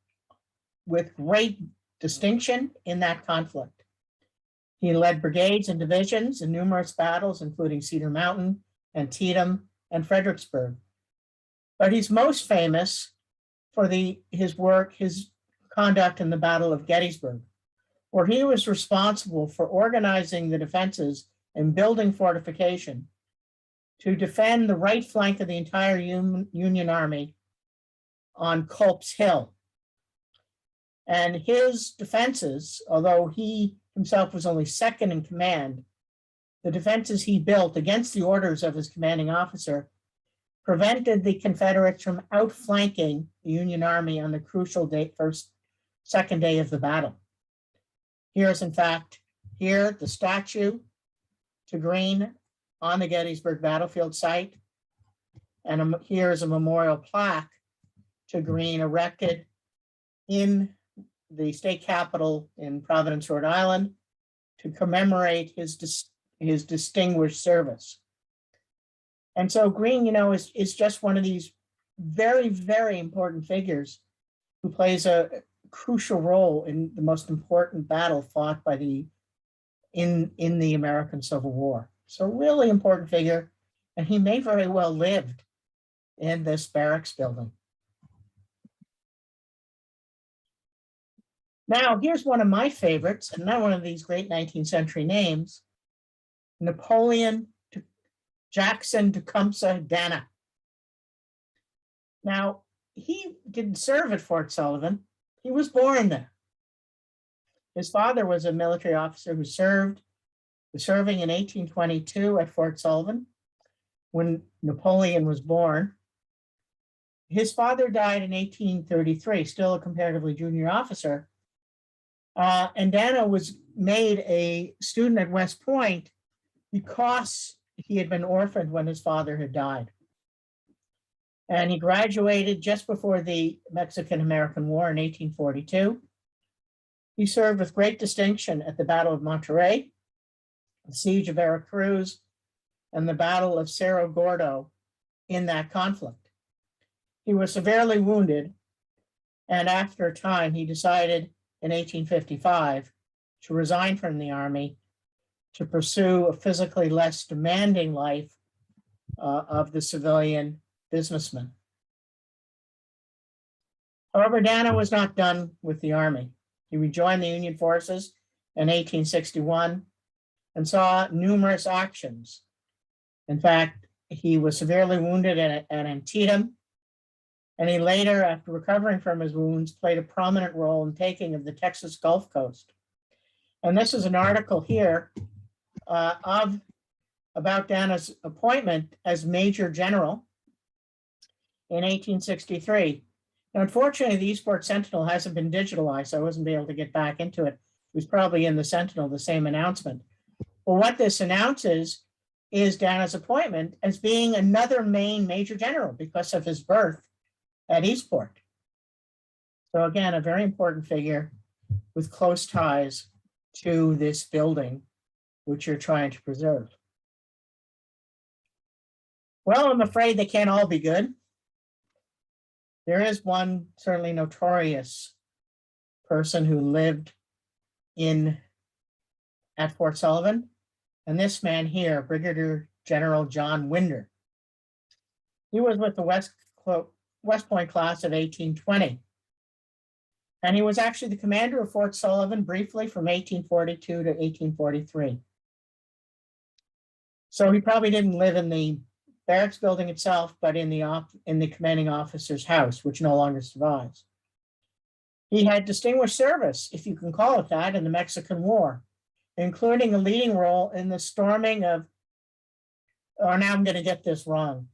B: with great distinction in that conflict. He led brigades and divisions in numerous battles, including Cedar Mountain, Antietam, and Fredericksburg. But he's most famous for his conduct in the Battle of Gettysburg, where he was responsible for organizing the defenses and building fortification to defend the right flank of the entire Union Army on Culp's Hill. And his defenses, although he himself was only second in command, the defenses he built against the orders of his commanding officer prevented the Confederates from outflanking the Union Army on the crucial second day of the battle. Here's, in fact, the statue to Greene on the Gettysburg battlefield site. And here's a memorial plaque to Greene erected in the state capitol in Providence, Rhode Island, to commemorate his his distinguished service. And so Greene, is just one of these very, very important figures who plays a crucial role in the most important battle fought by in the American Civil War. So really important figure, and he may very well lived in this barracks building. Now, here's one of my favorites, and not one of these great 19th century names, Napoleon Jackson Tecumseh Dana. Now, he didn't serve at Fort Sullivan. He was born there. His father was a military officer who was serving in 1822 at Fort Sullivan when Napoleon was born. His father died in 1833, still a comparatively junior officer. And Dana was made a student at West Point because he had been orphaned when his father had died. And he graduated just before the Mexican-American War in 1842. He served with great distinction at the Battle of Monterrey, the Siege of Veracruz, and the Battle of Cerro Gordo in that conflict. He was severely wounded, and after a time, he decided in 1855 to resign from the Army to pursue a physically less demanding life of the civilian businessman. However, Dana was not done with the Army. He rejoined the Union forces in 1861 and saw numerous actions. In fact, he was severely wounded at Antietam, and he later, after recovering from his wounds, played a prominent role in taking of the Texas Gulf Coast. And this is an article here about Dana's appointment as Major General in 1863. Now, unfortunately, the Eastport Sentinel hasn't been digitalized, so I wasn't able to get back into it. It was probably in the Sentinel, the same announcement. Well, what this announces is Dana's appointment as being another Maine Major General because of his birth at Eastport. So again, a very important figure with close ties to this building, which you're trying to preserve. Well, I'm afraid they can't all be good. There is one certainly notorious person who lived at Fort Sullivan, and this man here, Brigadier General John Winder. He was with the West Point class of 1820. And he was actually the commander of Fort Sullivan briefly from 1842 to 1843. So he probably didn't live in the barracks building itself, but in the commanding officer's house, which no longer survives. He had distinguished service, if you can call it that, in the Mexican War, including a leading role in the storming of, now I'm going to get this wrong,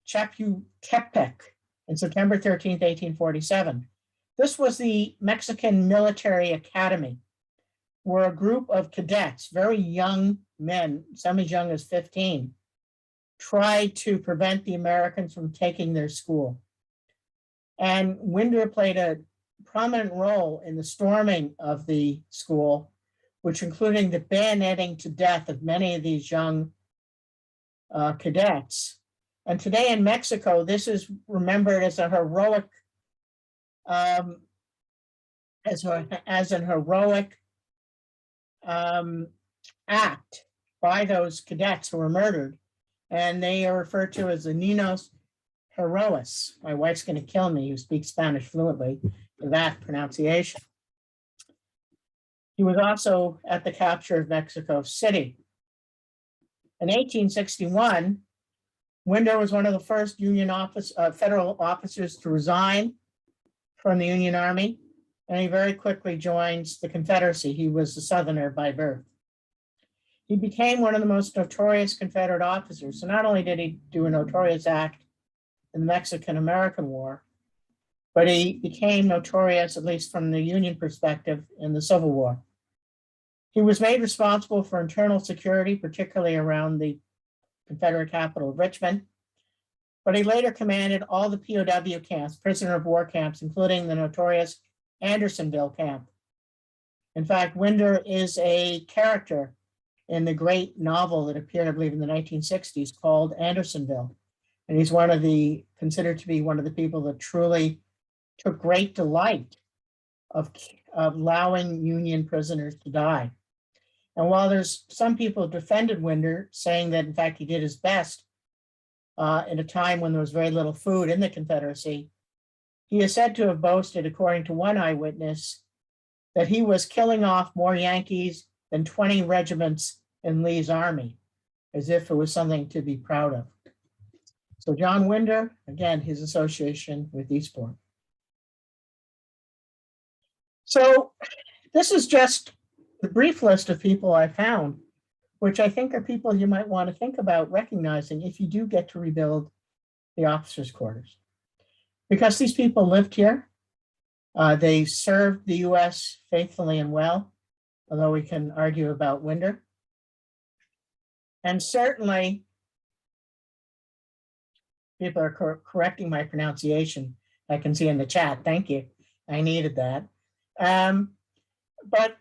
B: Chapultepec on September 13th, 1847. This was the Mexican Military Academy, where a group of cadets, very young men, some as young as 15, tried to prevent the Americans from taking their school. And Winder played a prominent role in the storming of the school, which including the bayoneting to death of many of these young cadets. And today in Mexico, this is remembered as a heroic, act by those cadets who were murdered. And they are referred to as the Niños Heroes. My wife's going to kill me, who speaks Spanish fluently, for that pronunciation. He was also at the capture of Mexico City. In 1861, Winder was one of the first federal officers to resign from the Union Army, and he very quickly joins the Confederacy. He was a Southerner by birth. He became one of the most notorious Confederate officers. So not only did he do a notorious act in the Mexican-American War, but he became notorious, at least from the Union perspective, in the Civil War. He was made responsible for internal security, particularly around the Confederate capital of Richmond, but he later commanded all the POW camps, prisoner of war camps, including the notorious Andersonville camp. In fact, Winder is a character in the great novel that appeared, I believe, in the 1960s called Andersonville. And he's considered to be one of the people that truly took great delight of allowing Union prisoners to die. And while there's some people defended Winder, saying that in fact he did his best in a time when there was very little food in the Confederacy, he is said to have boasted, according to one eyewitness, that he was killing off more Yankees than 20 regiments in Lee's army, as if it was something to be proud of. So John Winder, again, his association with Eastport. So this is just the brief list of people I found, which I think are people you might want to think about recognizing if you do get to rebuild the officers' quarters. Because these people lived here, they served the US faithfully and well, although we can argue about Winder. And certainly, people are correcting my pronunciation. I can see in the chat, thank you. I needed that. But,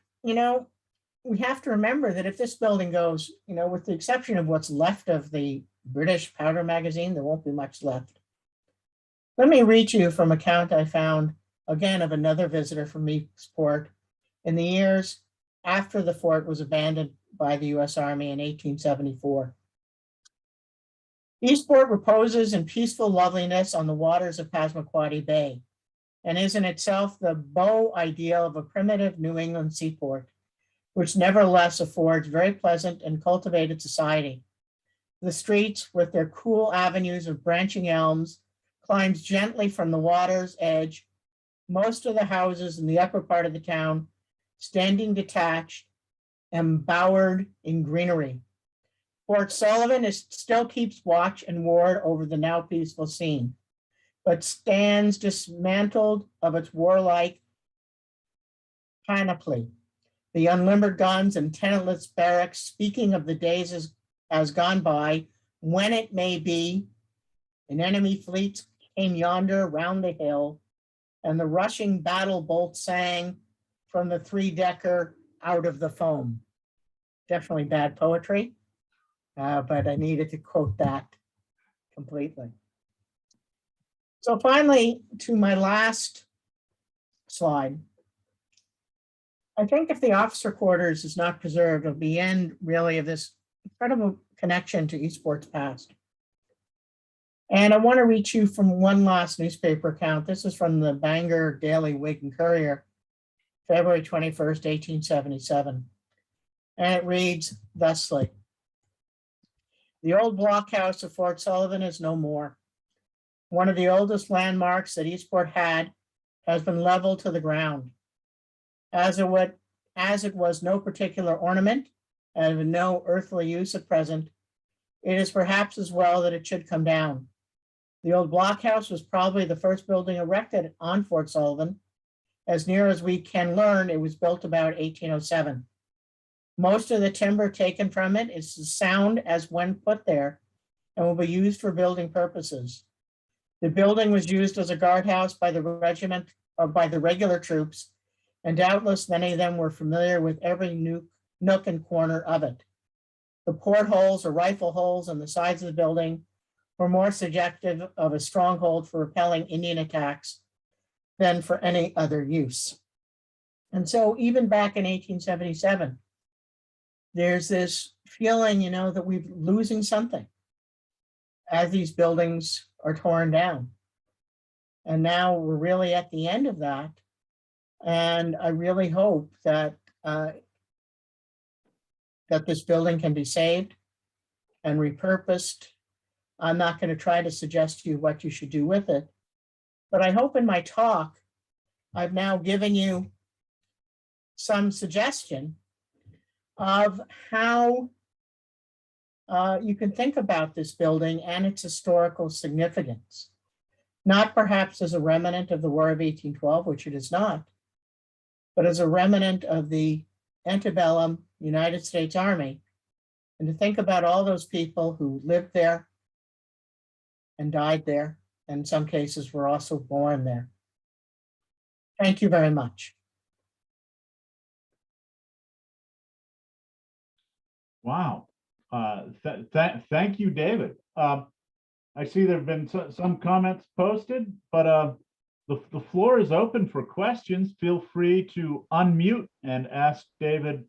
B: we have to remember that if this building goes, with the exception of what's left of the British powder magazine, there won't be much left. Let me read you from an account I found, again, of another visitor from Eastport in the years after the fort was abandoned by the US Army in 1874. Eastport reposes in peaceful loveliness on the waters of Passamaquoddy Bay and is in itself the beau ideal of a primitive New England seaport, which nevertheless affords very pleasant and cultivated society. The streets, with their cool avenues of branching elms, climbs gently from the water's edge, most of the houses in the upper part of the town standing detached, embowered in greenery. Fort Sullivan still keeps watch and ward over the now peaceful scene, but stands dismantled of its warlike panoply. The unlimbered guns and tenantless barracks, speaking of the days as gone by, when it may be, an enemy fleet came yonder round the hill, and the rushing battle bolt sang from the three-decker out of the foam. Definitely bad poetry, but I needed to quote that completely. So finally, to my last slide. I think if the officer quarters is not preserved, it'll be the end really of this incredible connection to Eastport's past. And I want to read you from one last newspaper account. This is from the Bangor Daily Whig and Courier, February 21st, 1877. And it reads thusly: "The old blockhouse of Fort Sullivan is no more. One of the oldest landmarks that Eastport had has been leveled to the ground. As it was no particular ornament and of no earthly use at present, it is perhaps as well that it should come down. The old blockhouse was probably the first building erected on Fort Sullivan. As near as we can learn, it was built about 1807. Most of the timber taken from it is as sound as when put there and will be used for building purposes. The building was used as a guardhouse by the regiment or by the regular troops, and doubtless many of them were familiar with every nook and corner of it. The portholes or rifle holes on the sides of the building were more suggestive of a stronghold for repelling Indian attacks than for any other use." And so even back in 1877, there's this feeling, that we're losing something as these buildings are torn down. And now we're really at the end of that. And I really hope that that this building can be saved and repurposed. I'm not going to try to suggest to you what you should do with it, but I hope in my talk, I've now given you some suggestion of how you can think about this building and its historical significance, not perhaps as a remnant of the War of 1812, which it is not, but as a remnant of the antebellum United States Army, and to think about all those people who lived there and died there, and in some cases were also born there. Thank you very much.
A: Wow. Thank you, David. I see there have been some comments posted, but the floor is open for questions. Feel free to unmute and ask David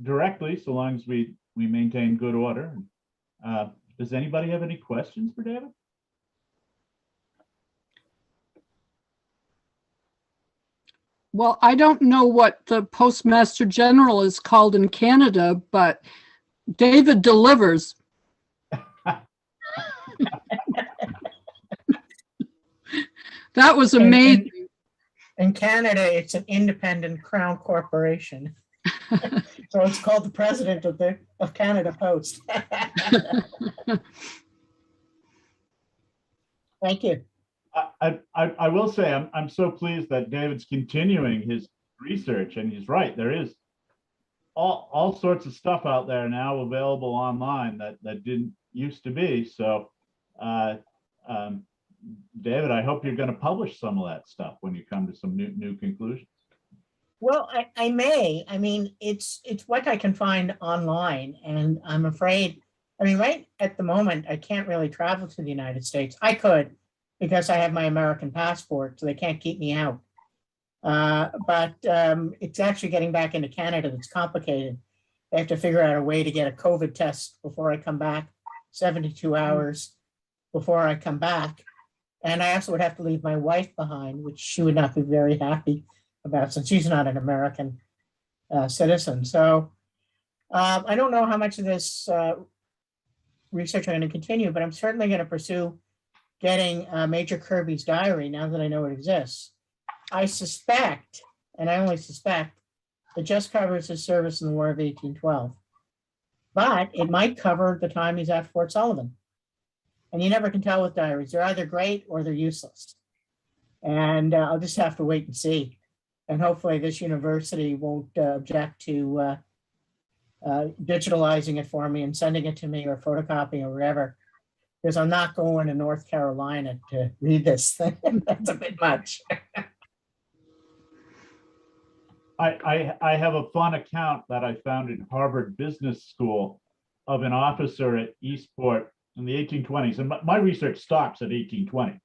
A: directly, so long as we maintain good order. Does anybody have any questions for David?
C: Well, I don't know what the Postmaster General is called in Canada, but David delivers. That was amazing.
B: In Canada, it's an independent crown corporation. So it's called the President of Canada Post. Thank you.
A: I will say I'm so pleased that David's continuing his research, and he's right. There is all sorts of stuff out there now available online that didn't used to be. So, David, I hope you're going to publish some of that stuff when you come to some new conclusions.
B: Well, I may. I mean, it's what I can find online, and I'm afraid. I mean, right at the moment, I can't really travel to the United States. I could, because I have my American passport, so they can't keep me out. But it's actually getting back into Canada that's complicated. They have to figure out a way to get a COVID test before I come back, 72 hours before I come back. And I also would have to leave my wife behind, which she would not be very happy about, since she's not an American citizen. So I don't know how much of this research I'm going to continue, but I'm certainly going to pursue getting Major Kirby's diary now that I know it exists. I suspect, and I only suspect, it just covers his service in the War of 1812. But it might cover the time he's at Fort Sullivan. And you never can tell with diaries. They're either great or they're useless. And I'll just have to wait and see. And hopefully this university won't object to digitalizing it for me and sending it to me, or photocopying, or whatever. Because I'm not going to North Carolina to read this thing. That's a bit much.
A: I have a fun account that I found in Harvard Business School of an officer at Eastport in the 1820s. And my research stops at 1820.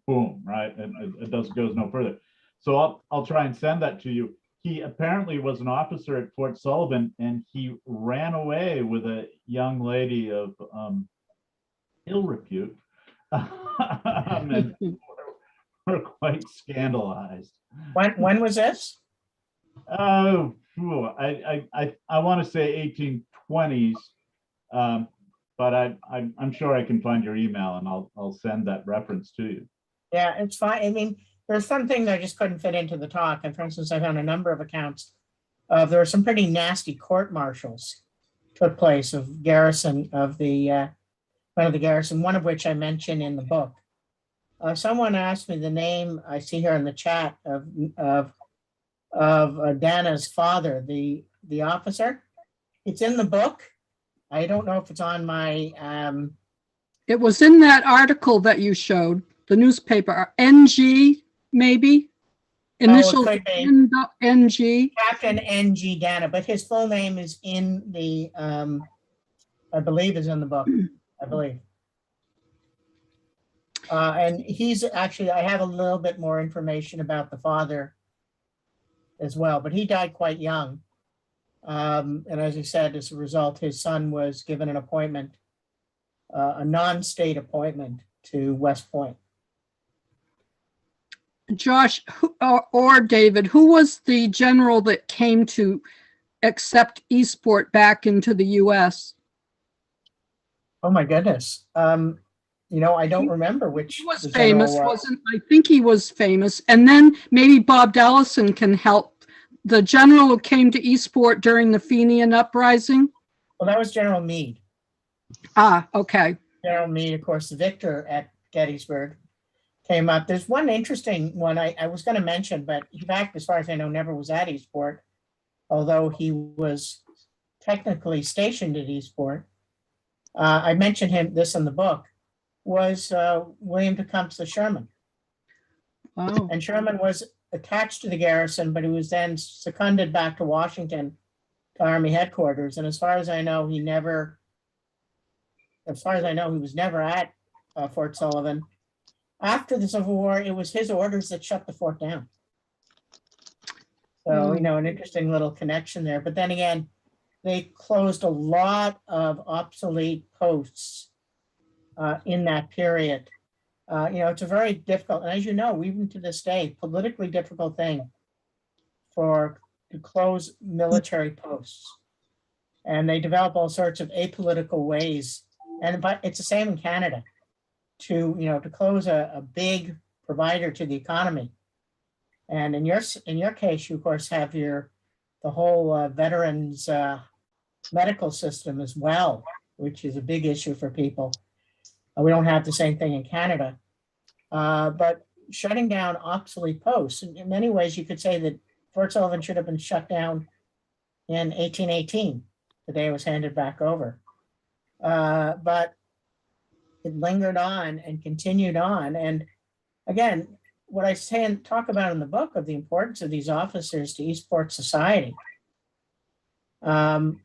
A: Boom, right? And it goes no further. So I'll try and send that to you. He apparently was an officer at Fort Sullivan, and he ran away with a young lady of ill repute. And were quite scandalized.
B: When was this?
A: Oh, I want to say 1820s, but I'm sure I can find your email, and I'll send that reference to you.
B: Yeah, it's fine. I mean, there's some things I just couldn't fit into the talk. And for instance, I found a number of accounts of there were some pretty nasty court martials took place of garrison of the one of the garrison, one of which I mentioned in the book. Someone asked me the name I see here in the chat of Dana's father, the officer. It's in the book. I don't know if it's on my.
C: It was in that article that you showed, the newspaper, NG, maybe? Initial NG.
B: Captain NG Dana, but his full name is in the, I believe is in the book, I believe. And he's actually, I have a little bit more information about the father as well, but he died quite young. And as I said, as a result, his son was given an appointment, a non-state appointment to West Point.
C: Josh, or David, who was the general that came to accept Eastport back into the U.S.?
B: Oh my goodness. You know, I don't remember which.
C: He was famous, wasn't? I think he was famous. And then maybe Bob Dallison can help. The general who came to Eastport during the Fenian uprising?
B: Well, that was General Meade.
C: Ah, okay.
B: General Meade, of course, the victor at Gettysburg, came up. There's one interesting one I was going to mention, but in fact, as far as I know, never was at Eastport, although he was technically stationed at Eastport. I mentioned this in the book, was William Tecumseh Sherman.
C: Wow.
B: And Sherman was attached to the garrison, but he was then seconded back to Washington Army headquarters. And as far as I know, he was never at Fort Sullivan. After the Civil War, it was his orders that shut the fort down. So, an interesting little connection there. But then again, they closed a lot of obsolete posts in that period. It's a very difficult, and as you know, even to this day, politically difficult thing to close military posts. And they develop all sorts of apolitical ways. But it's the same in Canada to close a big provider to the economy. And in your case, you of course have the whole veterans medical system as well, which is a big issue for people. We don't have the same thing in Canada, but shutting down obsolete posts. In many ways, you could say that Fort Sullivan should have been shut down in 1818, the day it was handed back over. But it lingered on and continued on. And again, what I say and talk about in the book of the importance of these officers to Eastport society, something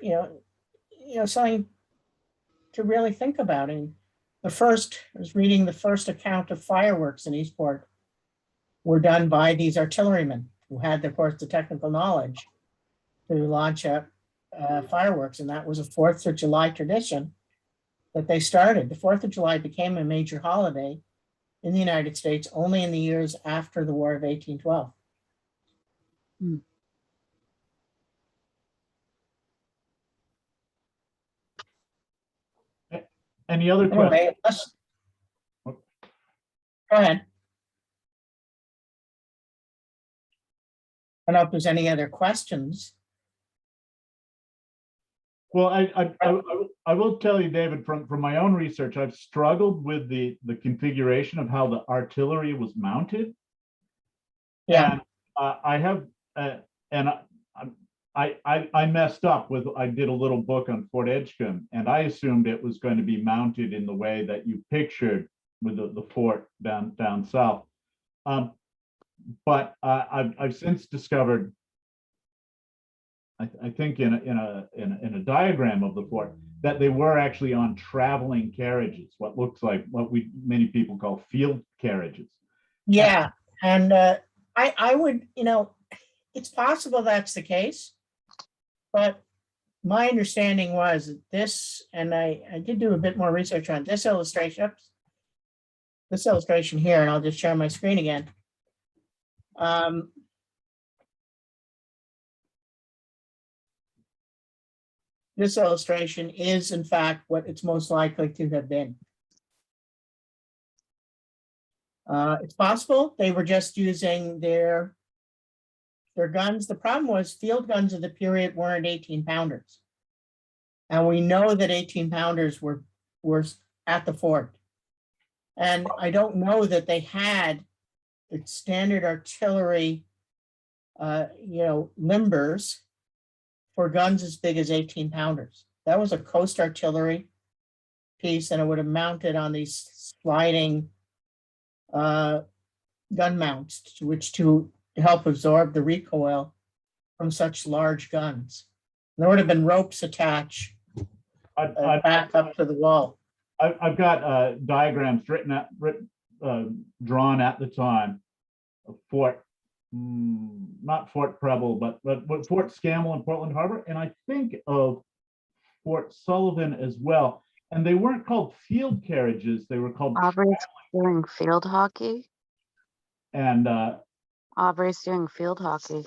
B: to really think about. And I was reading the first account of fireworks in Eastport were done by these artillerymen who had, of course, the technical knowledge to launch fireworks. And that was a 4th of July tradition that they started. The 4th of July became a major holiday in the United States only in the years after the War of 1812.
A: Any other questions?
B: Go ahead. I don't know if there's any other questions.
A: Well, I will tell you, David, from my own research, I've struggled with the configuration of how the artillery was mounted.
B: Yeah.
A: And I messed up with, I did a little book on Fort Edgecombe, and I assumed it was going to be mounted in the way that you pictured with the fort down south. But I've since discovered, I think in a diagram of the fort, that they were actually on traveling carriages, what looks like what many people call field carriages.
B: Yeah, and I would, it's possible that's the case, but my understanding was this, and I did do a bit more research on this illustration. Oops, this illustration here, and I'll just share my screen again. This illustration is, in fact, what it's most likely to have been. It's possible they were just using their guns. The problem was field guns of the period weren't 18-pounders. And we know that 18-pounders were at the fort. And I don't know that they had the standard artillery, limbers for guns as big as 18-pounders. That was a coast artillery piece, and it would have mounted on these sliding gun mounts, to help absorb the recoil from such large guns. There would have been ropes attached back up to the wall.
A: I've got diagrams drawn at the time of Fort, not Fort Preble, but Fort Scammell in Portland Harbor, and I think of Fort Sullivan as well. And they weren't called field carriages; they were called.
D: Aubrey's doing field hockey.
A: And
D: Aubrey's doing field hockey.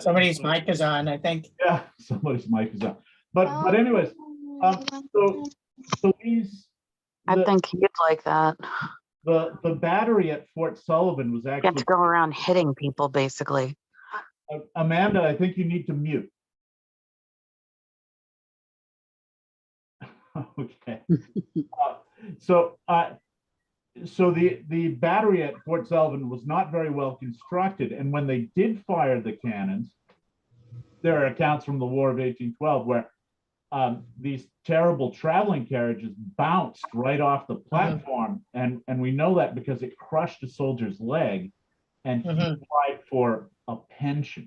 B: Somebody's mic is on, I think.
A: Yeah, somebody's mic is on. But anyways, so these.
D: I think he'd like that.
A: The battery at Fort Sullivan was actually.
D: Get to go around hitting people, basically.
A: Amanda, I think you need to mute. Okay. So the battery at Fort Sullivan was not very well constructed, and when they did fire the cannons, there are accounts from the War of 1812 where these terrible traveling carriages bounced right off the platform, and we know that because it crushed a soldier's leg, and he applied for a pension.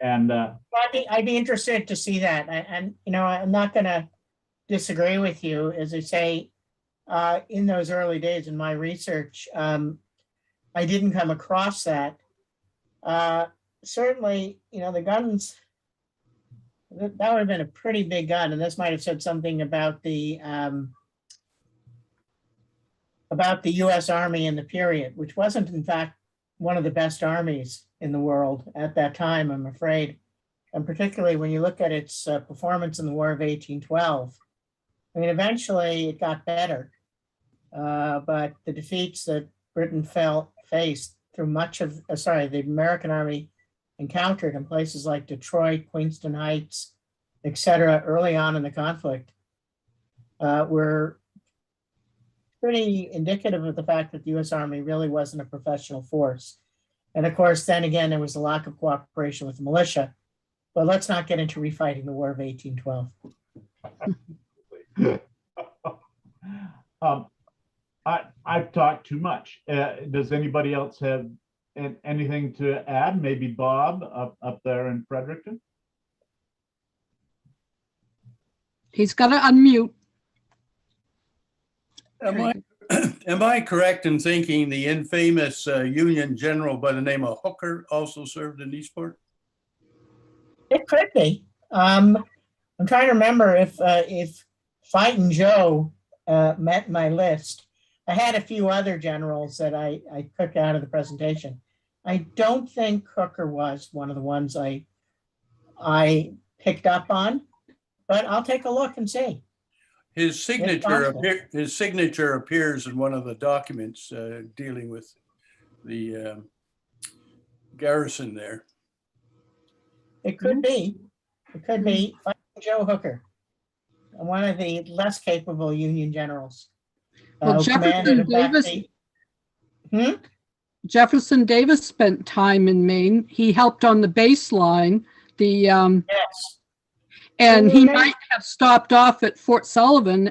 A: And
B: I'd be interested to see that. And, you know, I'm not going to disagree with you. As I say, in those early days in my research, I didn't come across that. Certainly, you know, the guns, that would have been a pretty big gun. And this might have said something about the US Army in the period, which wasn't in fact one of the best armies in the world at that time, I'm afraid. And particularly when you look at its performance in the War of 1812, I mean, eventually it got better, but the defeats that Britain faced through much of, the American army encountered in places like Detroit, Queenston Heights, etc., early on in the conflict, were pretty indicative of the fact that the U.S. Army really wasn't a professional force. And of course, then again, there was a lack of cooperation with the militia. But let's not get into refighting the War of 1812.
A: I've talked too much. Does anybody else have anything to add? Maybe Bob up there in Fredericton?
C: He's got to unmute.
E: Am I correct in thinking the infamous Union general by the name of Hooker also served in Eastport?
B: It could be. I'm trying to remember if Fightin' Joe met my list. I had a few other generals that I took out of the presentation. I don't think Hooker was one of the ones I picked up on, but I'll take a look and see.
E: His signature appears in one of the documents dealing with the garrison there.
B: It could be. It could be Joe Hooker, one of the less capable Union generals.
C: Well, Jefferson Davis spent time in Maine. He helped on the baseline.
B: Yes.
C: And he might have stopped off at Fort Sullivan.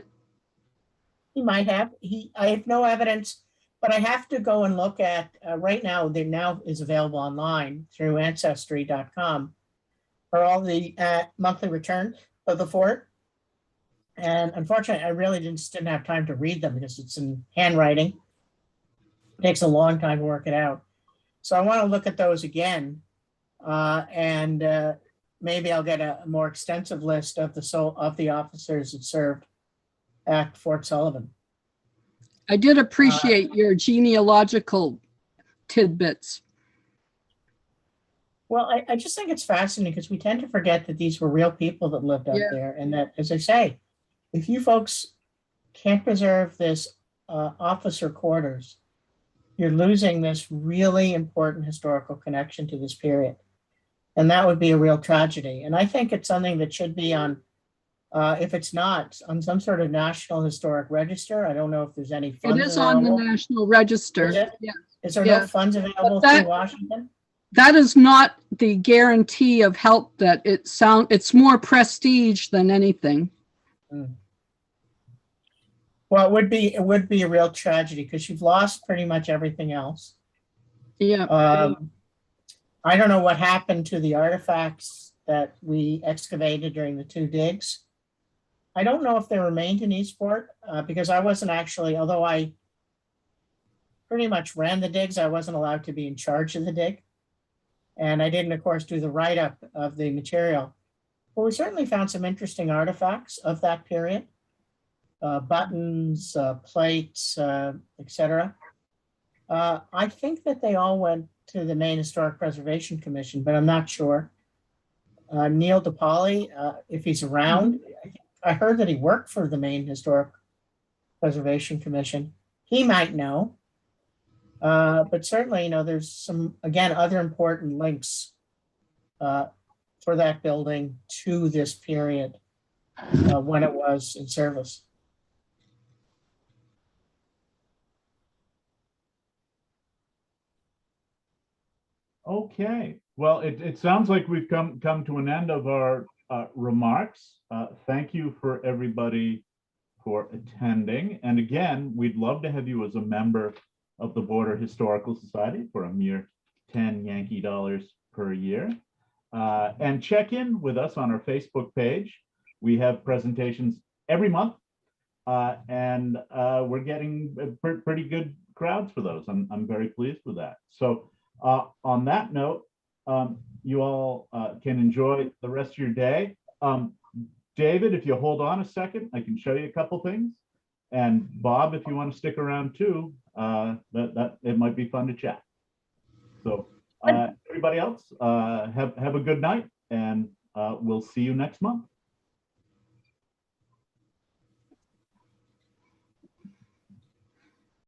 B: He might have. I have no evidence, but I have to go and look at, right now, there now is available online through Ancestry.com for all the monthly return of the fort. And unfortunately, I really didn't have time to read them because it's in handwriting. It takes a long time to work it out. So I want to look at those again, and maybe I'll get a more extensive list of the officers that served at Fort Sullivan.
C: I did appreciate your genealogical tidbits.
B: Well, I just think it's fascinating because we tend to forget that these were real people that lived up there, and that, as I say, if you folks can't preserve this officer quarters, you're losing this really important historical connection to this period. And that would be a real tragedy. And I think it's something that should be on, if it's not, on some sort of National Historic Register. I don't know if there's any funds
C: It is on the
B: available.
C: National Register.
B: Is it?
C: Yeah.
B: Is there no funds available through Washington?
C: That is not the guarantee of help that it's more prestige than anything.
B: Well, it would be a real tragedy because you've lost pretty much everything else.
C: Yeah.
B: I don't know what happened to the artifacts that we excavated during the 2 digs. I don't know if they remained in Eastport because I wasn't actually, although I pretty much ran the digs, I wasn't allowed to be in charge of the dig. And I didn't, of course, do the write-up of the material. But we certainly found some interesting artifacts of that period. Buttons, plates, etc. I think that they all went to the Maine Historic Preservation Commission, but I'm not sure. Neil DePauli, if he's around, I heard that he worked for the Maine Historic Preservation Commission. He might know. But certainly, there's some, again, other important links for that building to this period when it was in service.
A: Okay, well, it sounds like we've come to an end of our remarks. Thank you for everybody for attending. And again, we'd love to have you as a member of the Border Historical Society for a mere 10 Yankee dollars per year. And check in with us on our Facebook page. We have presentations every month, and we're getting pretty good crowds for those. I'm very pleased with that. So on that note, you all can enjoy the rest of your day. David, if you hold on a second, I can show you a couple things. And Bob, if you want to stick around too, that it might be fun to chat. So everybody else, have a good night, and we'll see you next month.